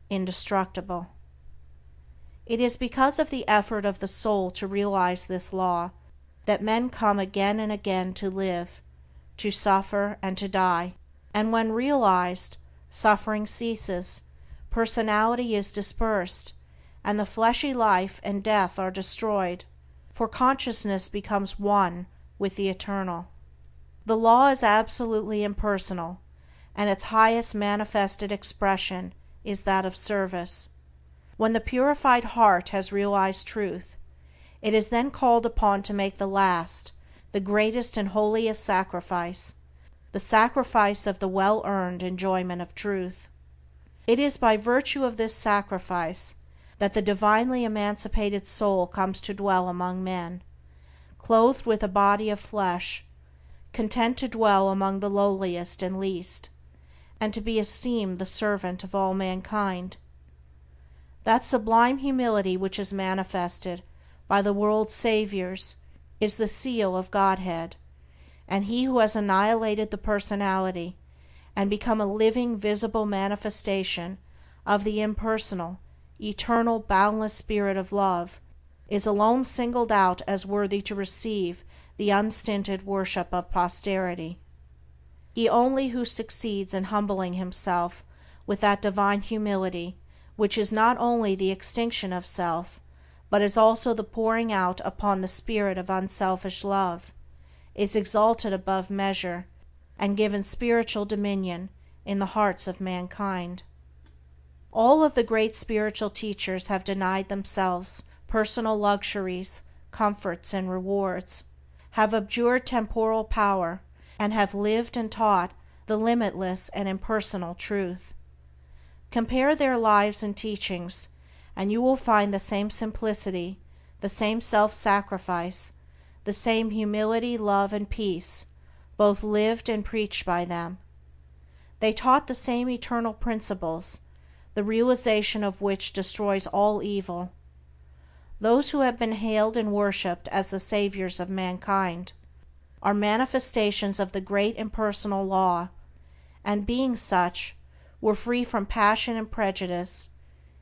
indestructible. It is because of the effort of the soul to realize this law that men come again and again to live, to suffer, and to die, and when realized, suffering ceases, personality is dispersed, and the fleshly life and death are destroyed, for consciousness becomes one with the eternal. The law is absolutely impersonal, and its highest manifested expression is that of service. When the purified heart has realized truth, it is then called upon to make the last, the greatest and holiest sacrifice, the sacrifice of the well-earned enjoyment of truth. It is by virtue of this sacrifice that the divinely emancipated soul comes to dwell among men, clothed with a body of flesh, content to dwell among the lowliest and least, and to be esteemed the servant of all mankind. That sublime humility which is manifested by the world's saviors is the seal of Godhead, and he who has annihilated the personality and become a living, visible manifestation of the impersonal, eternal, boundless Spirit of Love is alone singled out as worthy to receive the unstinted worship of posterity. He only who succeeds in humbling himself with that divine humility which is not only the extinction of self, but is also the pouring out upon the spirit of unselfish love, is exalted above measure and given spiritual dominion in the hearts of mankind. All of the great spiritual teachers have denied themselves personal luxuries, comforts, and rewards, have abjured temporal power, and have lived and taught the limitless and impersonal truth. Compare their lives and teachings, and you will find the same simplicity, the same self-sacrifice, the same humility, love, and peace, both lived and preached by them. They taught the same eternal principles, the realization of which destroys all evil. Those who have been hailed and worshipped as the saviors of mankind are manifestations of the great impersonal law, and being such, were free from passion and prejudice,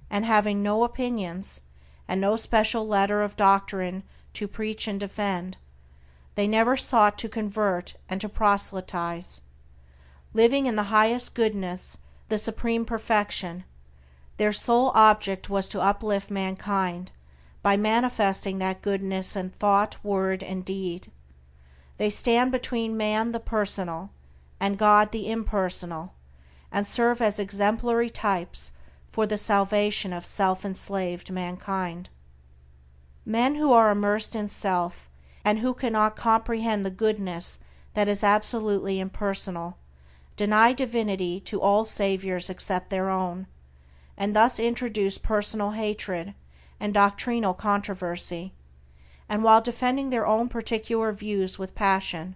and having no opinions, and no special letter of doctrine to preach and defend, they never sought to convert and to proselytize. Living in the highest goodness, the supreme perfection, their sole object was to uplift mankind by manifesting that goodness in thought, word, and deed. They stand between man the personal and God the impersonal, and serve as exemplary types for the salvation of self-enslaved mankind. Men who are immersed in self, and who cannot comprehend the goodness that is absolutely impersonal, deny divinity to all saviors except their own, and thus introduce personal hatred and doctrinal controversy, and while defending their own particular views with passion,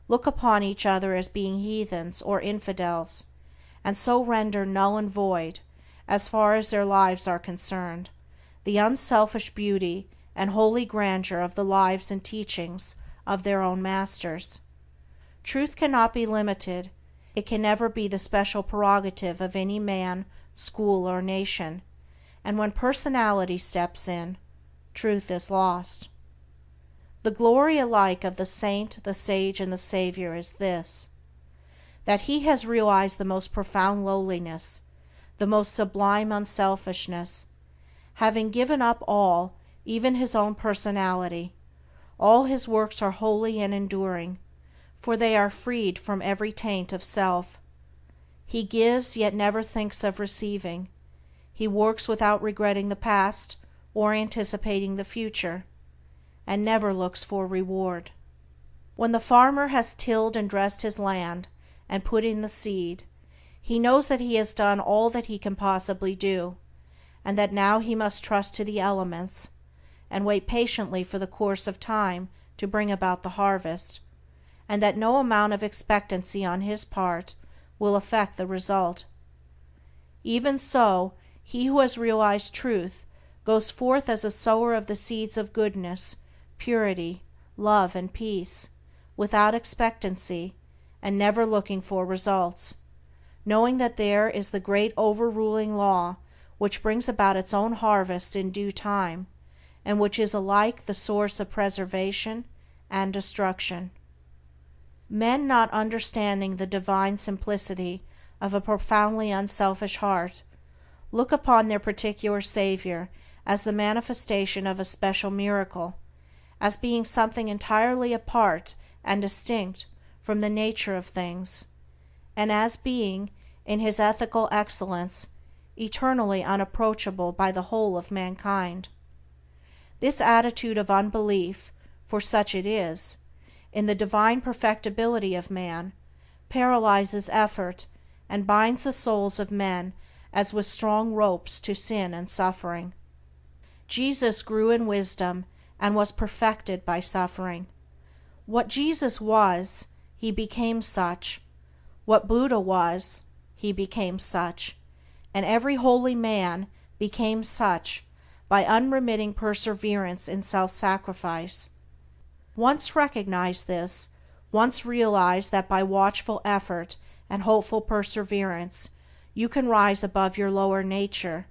look upon each other as being heathens or infidels, and so render null and void, as far as their lives are concerned, the unselfish beauty and holy grandeur of the lives and teachings of their own masters. Truth cannot be limited, it can never be the special prerogative of any man, school, or nation, and when personality steps in, truth is lost. The glory alike of the saint, the sage, and the savior is this, that he has realized the most profound lowliness, the most sublime unselfishness, having given up all, even his own personality. All his works are holy and enduring, for they are freed from every taint of self. He gives, yet never thinks of receiving. He works without regretting the past or anticipating the future, and never looks for reward. When the farmer has tilled and dressed his land and put in the seed, he knows that he has done all that he can possibly do, and that now he must trust to the elements, and wait patiently for the course of time to bring about the harvest, and that no amount of expectancy on his part will affect the result. Even so, he who has realized truth goes forth as a sower of the seeds of goodness, purity, love, and peace, without expectancy, and never looking for results, knowing that there is the great overruling law which brings about its own harvest in due time, and which is alike the source of preservation and destruction. Men not understanding the divine simplicity of a profoundly unselfish heart look upon their particular savior as the manifestation of a special miracle, as being something entirely apart and distinct from the nature of things, and as being, in his ethical excellence, eternally unapproachable by the whole of mankind. This attitude of unbelief, for such it is, in the divine perfectibility of man, paralyzes effort and binds the souls of men as with strong ropes to sin and suffering. Jesus grew in wisdom and was perfected by suffering. What Jesus was, he became such. What Buddha was, he became such. And every holy man became such by unremitting perseverance in self-sacrifice. Once recognize this, once realize that by watchful effort and hopeful perseverance you can rise above your lower nature,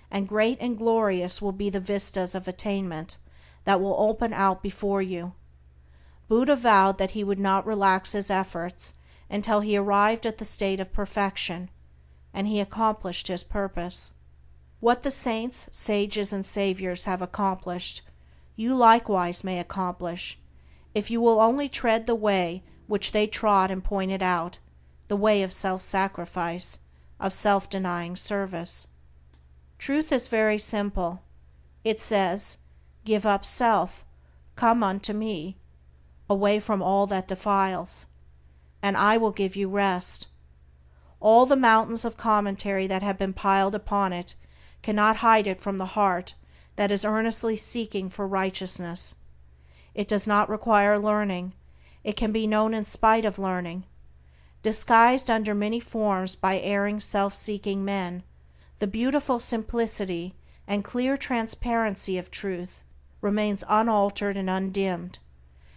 and great and glorious will be the vistas of attainment that will open out before you. Buddha vowed that he would not relax his efforts until he arrived at the state of perfection, and he accomplished his purpose. What the saints, sages, and saviors have accomplished, you likewise may accomplish, if you will only tread the way which they trod and pointed out, the way of self-sacrifice, of self-denying service. Truth is very simple. It says, "Give up self, come unto me, away from all that defiles, and I will give you rest." All the mountains of commentary that have been piled upon it cannot hide it from the heart that is earnestly seeking for righteousness. It does not require learning, it can be known in spite of learning. Disguised under many forms by erring self-seeking men, the beautiful simplicity and clear transparency of truth remains unaltered and undimmed,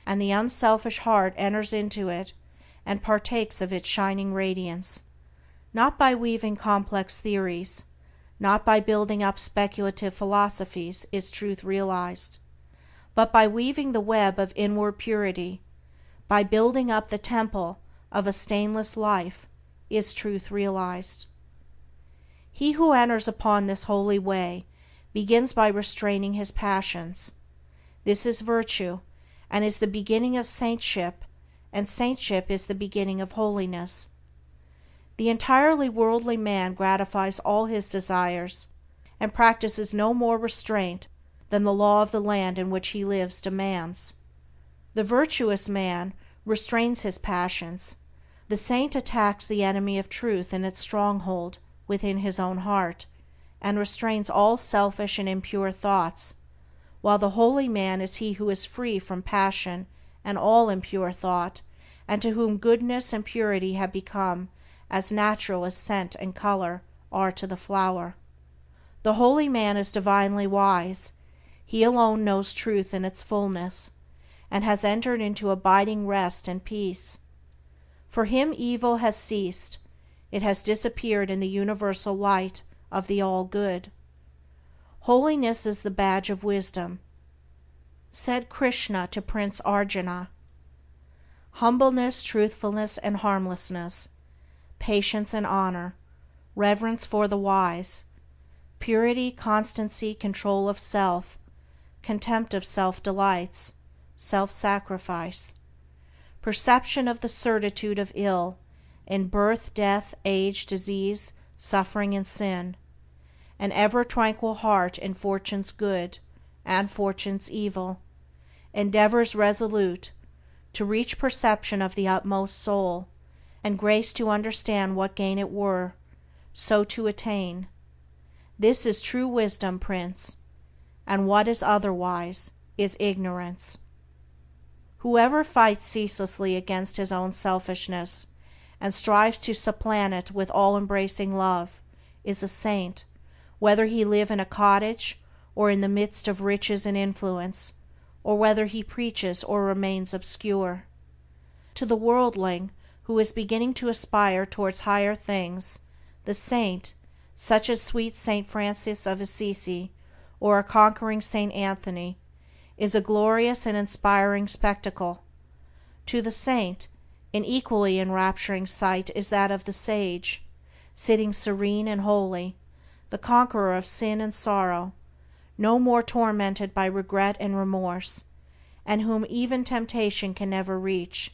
and the unselfish heart enters into it and partakes of its shining radiance. Not by weaving complex theories, not by building up speculative philosophies is truth realized, but by weaving the web of inward purity, by building up the temple of a stainless life, is truth realized. He who enters upon this holy way begins by restraining his passions. This is virtue, and is the beginning of saintship, and saintship is the beginning of holiness. The entirely worldly man gratifies all his desires, and practices no more restraint than the law of the land in which he lives demands. The virtuous man restrains his passions. The saint attacks the enemy of truth in its stronghold within his own heart, and restrains all selfish and impure thoughts, while the holy man is he who is free from passion and all impure thought, and to whom goodness and purity have become as natural as scent and color are to the flower. The holy man is divinely wise. He alone knows truth in its fullness, and has entered into abiding rest and peace. For him evil has ceased, it has disappeared in the universal light of the All-Good. Holiness is the badge of wisdom. Said Krishna to Prince Arjuna, "Humbleness, truthfulness, and harmlessness, patience and honor, reverence for the wise, purity, constancy, control of self, contempt of self-delights, self-sacrifice, perception of the certitude of ill in birth, death, age, disease, suffering, and sin, an ever tranquil heart in fortune's good and fortune's evil, endeavors resolute to reach perception of the utmost soul, and grace to understand what gain it were, so to attain. This is true wisdom, Prince, and what is otherwise is ignorance." Whoever fights ceaselessly against his own selfishness, and strives to supplant it with all-embracing love, is a saint, whether he live in a cottage or in the midst of riches and influence, or whether he preaches or remains obscure. To the worldling, who is beginning to aspire towards higher things, the saint, such as sweet Saint Francis of Assisi or a conquering Saint Anthony, is a glorious and inspiring spectacle. To the saint, an equally enrapturing sight is that of the sage, sitting serene and holy, the conqueror of sin and sorrow, no more tormented by regret and remorse, and whom even temptation can never reach.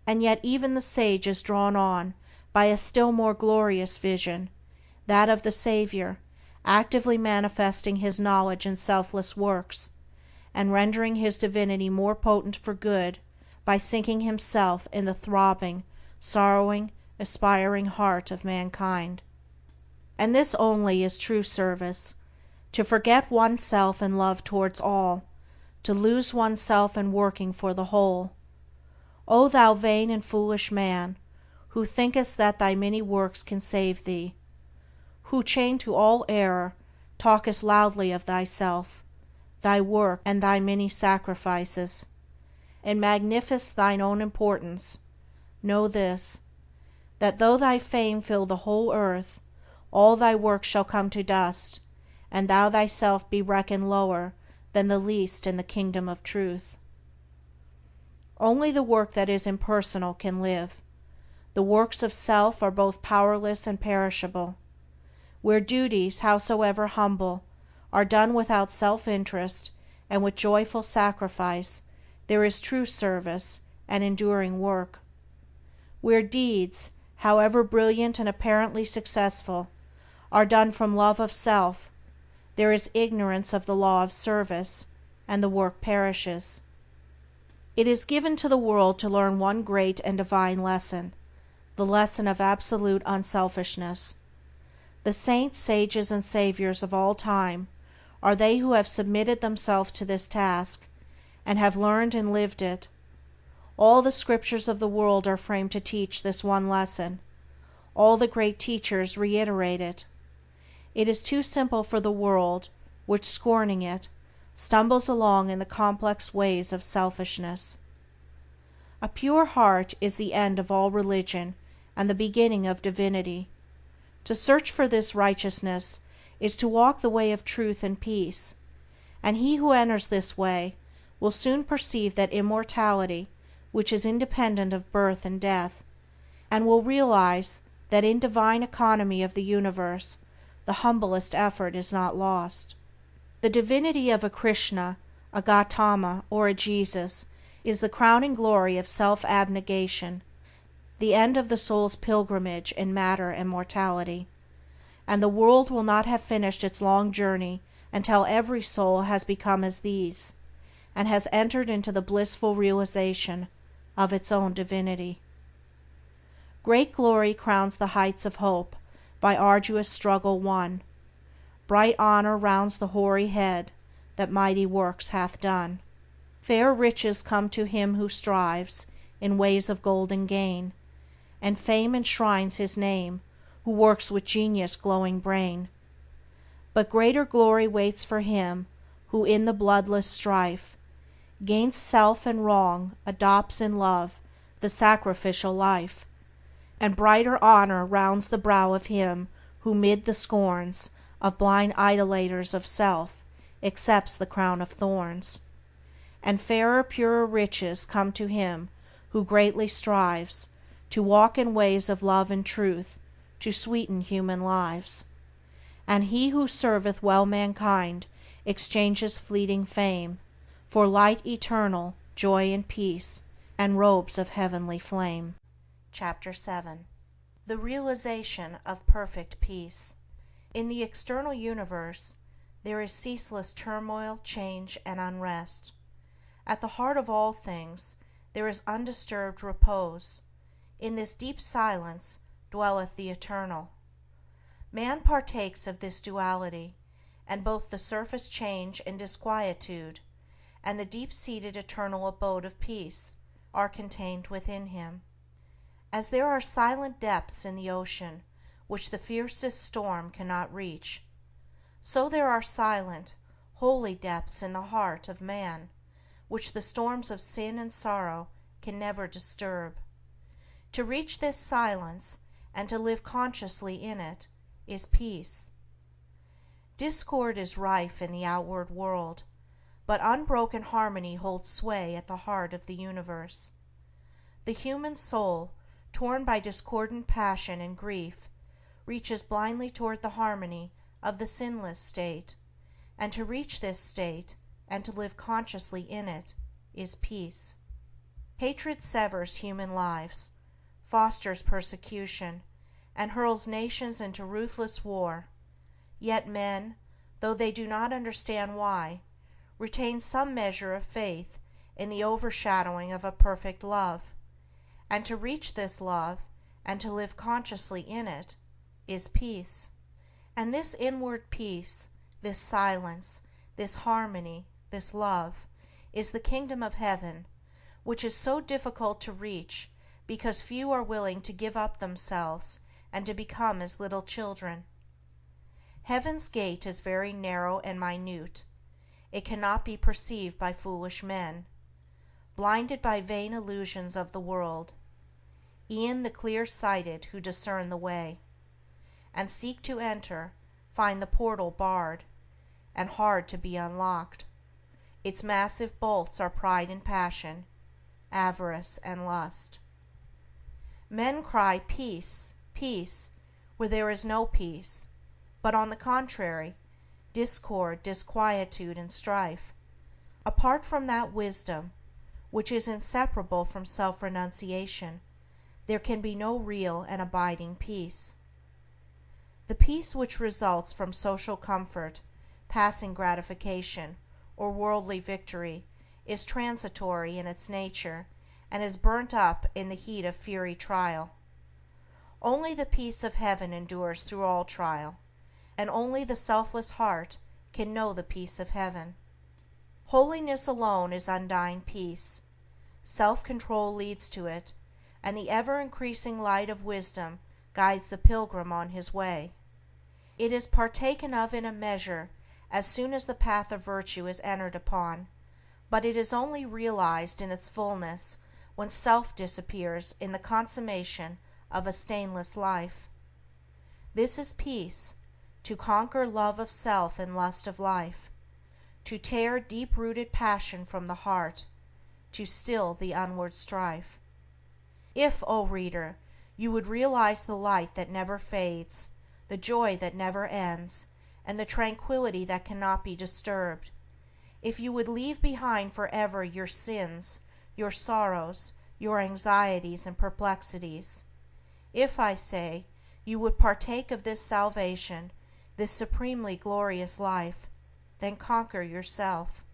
And yet even the sage is drawn on by a still more glorious vision, that of the Savior, actively manifesting his knowledge in selfless works, and rendering his divinity more potent for good by sinking himself in the throbbing, sorrowing, aspiring heart of mankind. And this only is true service, to forget oneself in love towards all, to lose oneself in working for the whole. O thou vain and foolish man, who thinkest that thy many works can save thee, who, chained to all error, talkest loudly of thyself, thy work, and thy many sacrifices, and magnifiest thine own importance, know this, that though thy fame fill the whole earth, all thy works shall come to dust, and thou thyself be reckoned lower than the least in the kingdom of truth. Only the work that is impersonal can live. The works of self are both powerless and perishable. Where duties, howsoever humble, are done without self-interest and with joyful sacrifice, there is true service and enduring work. Where deeds, however brilliant and apparently successful, are done from love of self, there is ignorance of the law of service, and the work perishes. It is given to the world to learn one great and divine lesson, the lesson of absolute unselfishness. The saints, sages, and saviors of all time are they who have submitted themselves to this task, and have learned and lived it. All the scriptures of the world are framed to teach this one lesson. All the great teachers reiterate it. It is too simple for the world, which, scorning it, stumbles along in the complex ways of selfishness. A pure heart is the end of all religion and the beginning of divinity. To search for this righteousness is to walk the way of truth and peace, and he who enters this way will soon perceive that immortality, which is independent of birth and death, and will realize that in divine economy of the universe the humblest effort is not lost. The divinity of a Krishna, a Gautama, or a Jesus is the crowning glory of self-abnegation, the end of the soul's pilgrimage in matter and mortality, and the world will not have finished its long journey until every soul has become as these, and has entered into the blissful realization of its own divinity. Great glory crowns the heights of hope by arduous struggle won. Bright honor rounds the hoary head that mighty works hath done. Fair riches come to him who strives in ways of golden gain, and fame enshrines his name who works with genius glowing brain. But greater glory waits for him who in the bloodless strife gains self and wrong, adopts in love the sacrificial life, and brighter honor rounds the brow of him who mid the scorns of blind idolaters of self accepts the crown of thorns. And fairer, purer riches come to him who greatly strives to walk in ways of love and truth to sweeten human lives. And he who serveth well mankind exchanges fleeting fame for light eternal, joy and peace, and robes of heavenly flame. Chapter 7. The realization of perfect peace. In the external universe there is ceaseless turmoil, change, and unrest. At the heart of all things there is undisturbed repose. In this deep silence dwelleth the Eternal. Man partakes of this duality, and both the surface change and disquietude, and the deep-seated eternal abode of peace are contained within him. As there are silent depths in the ocean which the fiercest storm cannot reach, so there are silent, holy depths in the heart of man which the storms of sin and sorrow can never disturb. To reach this silence and to live consciously in it is peace. Discord is rife in the outward world, but unbroken harmony holds sway at the heart of the universe. The human soul, torn by discordant passion and grief, reaches blindly toward the harmony of the sinless state, and to reach this state and to live consciously in it is peace. Hatred severs human lives, fosters persecution, and hurls nations into ruthless war, yet men, though they do not understand why, retain some measure of faith in the overshadowing of a perfect love, and to reach this love and to live consciously in it is peace. And this inward peace, this silence, this harmony, this love, is the kingdom of heaven, which is so difficult to reach because few are willing to give up themselves and to become as little children. Heaven's gate is very narrow and minute. It cannot be perceived by foolish men, blinded by vain illusions of the world. E'en the clear-sighted who discern the way, and seek to enter, find the portal barred, and hard to be unlocked. Its massive bolts are pride and passion, avarice and lust. Men cry peace, peace, where there is no peace, but on the contrary, discord, disquietude, and strife. Apart from that wisdom, which is inseparable from self-renunciation, there can be no real and abiding peace. The peace which results from social comfort, passing gratification, or worldly victory is transitory in its nature and is burnt up in the heat of fiery trial. Only the peace of heaven endures through all trial, and only the selfless heart can know the peace of heaven. Holiness alone is undying peace. Self-control leads to it, and the ever-increasing light of wisdom guides the pilgrim on his way. It is partaken of in a measure as soon as the path of virtue is entered upon, but it is only realized in its fullness when self disappears in the consummation of a stainless life. This is peace, to conquer love of self and lust of life, to tear deep-rooted passion from the heart, to still the onward strife. If, O reader, you would realize the light that never fades, the joy that never ends, and the tranquility that cannot be disturbed, if you would leave behind forever your sins, your sorrows, your anxieties and perplexities, if, I say, you would partake of this salvation, this supremely glorious life, then conquer yourself.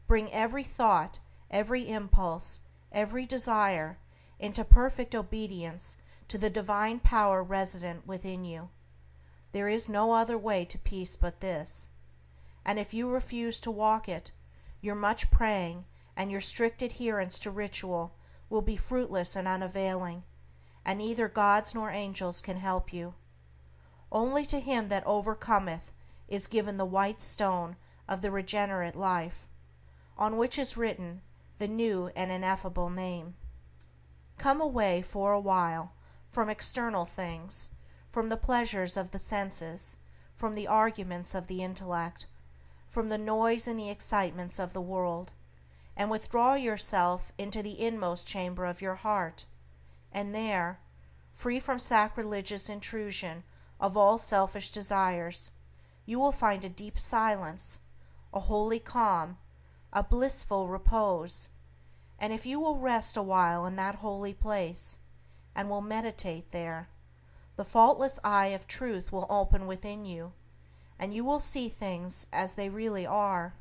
Bring every thought, every impulse, every desire into perfect obedience to the divine power resident within you. There is no other way to peace but this, and if you refuse to walk it, your much praying and your strict adherence to ritual will be fruitless and unavailing, and neither gods nor angels can help you. Only to him that overcometh is given the white stone of the regenerate life, on which is written the new and ineffable name. Come away for a while from external things, from the pleasures of the senses, from the arguments of the intellect, from the noise and the excitements of the world, and withdraw yourself into the inmost chamber of your heart, and there, free from sacrilegious intrusion of all selfish desires, you will find a deep silence, a holy calm, a blissful repose, and if you will rest a while in that holy place, and will meditate there, the faultless eye of truth will open within you, and you will see things as they really are.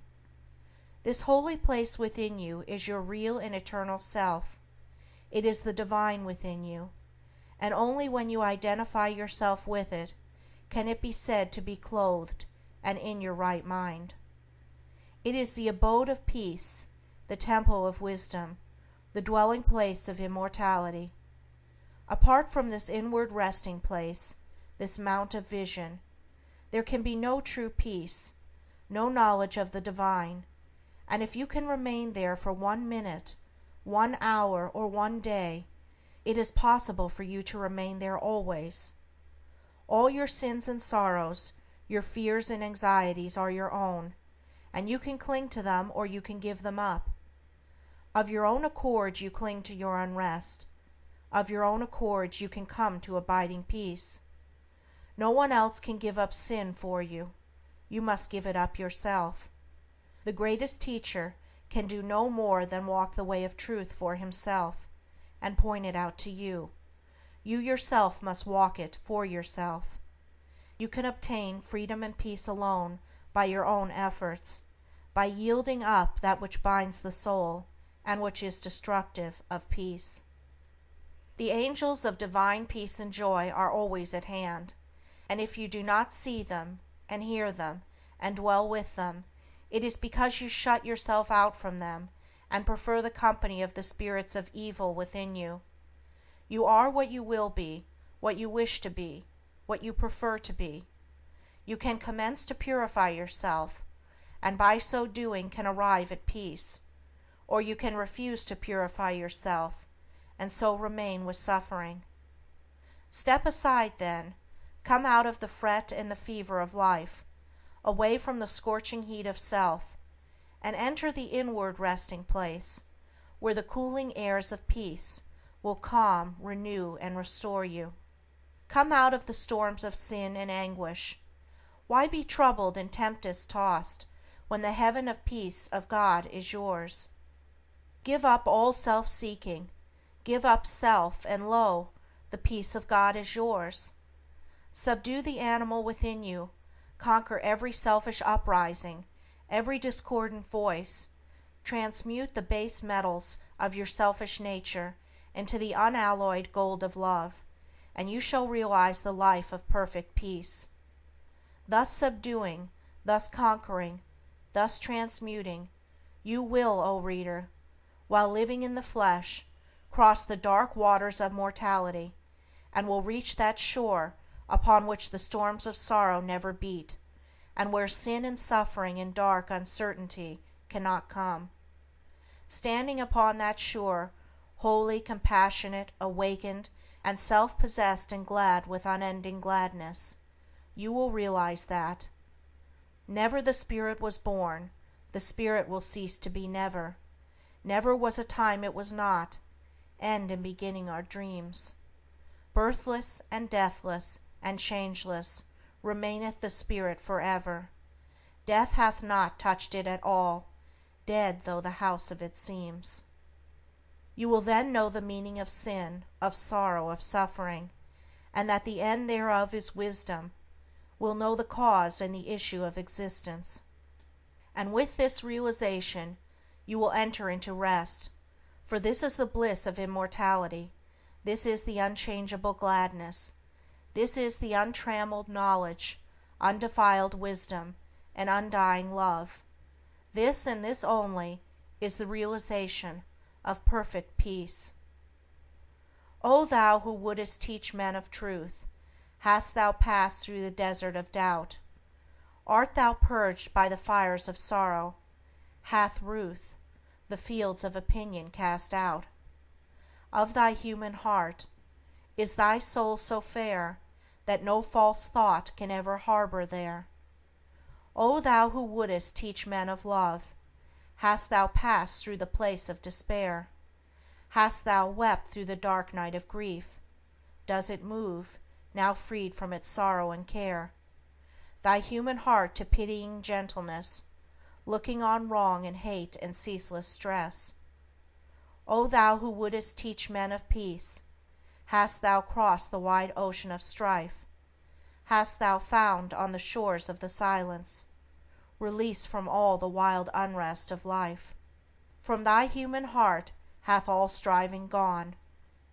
This holy place within you is your real and eternal self. It is the divine within you, and only when you identify yourself with it can it be said to be clothed and in your right mind. It is the abode of peace, the temple of wisdom, the dwelling place of immortality. Apart from this inward resting place, this mount of vision, there can be no true peace, no knowledge of the divine, and if you can remain there for 1 minute, 1 hour, or 1 day, it is possible for you to remain there always. All your sins and sorrows, your fears and anxieties are your own, and you can cling to them or you can give them up. Of your own accord you cling to your unrest. Of your own accord you can come to abiding peace. No one else can give up sin for you. You must give it up yourself. The greatest teacher can do no more than walk the way of truth for himself, and point it out to you. You yourself must walk it for yourself. You can obtain freedom and peace alone by your own efforts, by yielding up that which binds the soul, and which is destructive of peace. The angels of divine peace and joy are always at hand, and if you do not see them, and hear them, and dwell with them, it is because you shut yourself out from them, and prefer the company of the spirits of evil within you. You are what you will be, what you wish to be, what you prefer to be. You can commence to purify yourself, and by so doing can arrive at peace, or you can refuse to purify yourself, and so remain with suffering. Step aside then, come out of the fret and the fever of life, away from the scorching heat of self, and enter the inward resting place, where the cooling airs of peace will calm, renew, and restore you. Come out of the storms of sin and anguish. Why be troubled and tempest tossed, when the heaven of peace of God is yours? Give up all self-seeking, give up self, and lo, the peace of God is yours. Subdue the animal within you, conquer every selfish uprising, every discordant voice, transmute the base metals of your selfish nature into the unalloyed gold of love, and you shall realize the life of perfect peace. Thus subduing, thus conquering, thus transmuting, you will, O reader, while living in the flesh, cross the dark waters of mortality, and will reach that shore upon which the storms of sorrow never beat, and where sin and suffering and dark uncertainty cannot come. Standing upon that shore, holy, compassionate, awakened, and self-possessed and glad with unending gladness, you will realize that never the spirit was born, the spirit will cease to be never. Never was a time it was not. End and beginning are dreams. Birthless and deathless and changeless remaineth the spirit forever. Death hath not touched it at all, dead though the house of it seems. You will then know the meaning of sin, of sorrow, of suffering, and that the end thereof is wisdom, will know the cause and the issue of existence. And with this realization you will enter into rest, for this is the bliss of immortality, this is the unchangeable gladness, this is the untrammeled knowledge, undefiled wisdom, and undying love. This and this only is the realization of perfect peace. O thou who wouldest teach men of truth, hast thou passed through the desert of doubt? Art thou purged by the fires of sorrow? Hath Ruth the fields of opinion cast out? Of thy human heart, is thy soul so fair that no false thought can ever harbor there? O thou who wouldest teach men of love, hast thou passed through the place of despair? Hast thou wept through the dark night of grief? Does it move, now freed from its sorrow and care, thy human heart to pitying gentleness, looking on wrong and hate and ceaseless stress? O thou who wouldest teach men of peace, hast thou crossed the wide ocean of strife? Hast thou found on the shores of the silence release from all the wild unrest of life? From thy human heart hath all striving gone,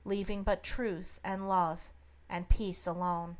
leaving but truth and love and peace alone.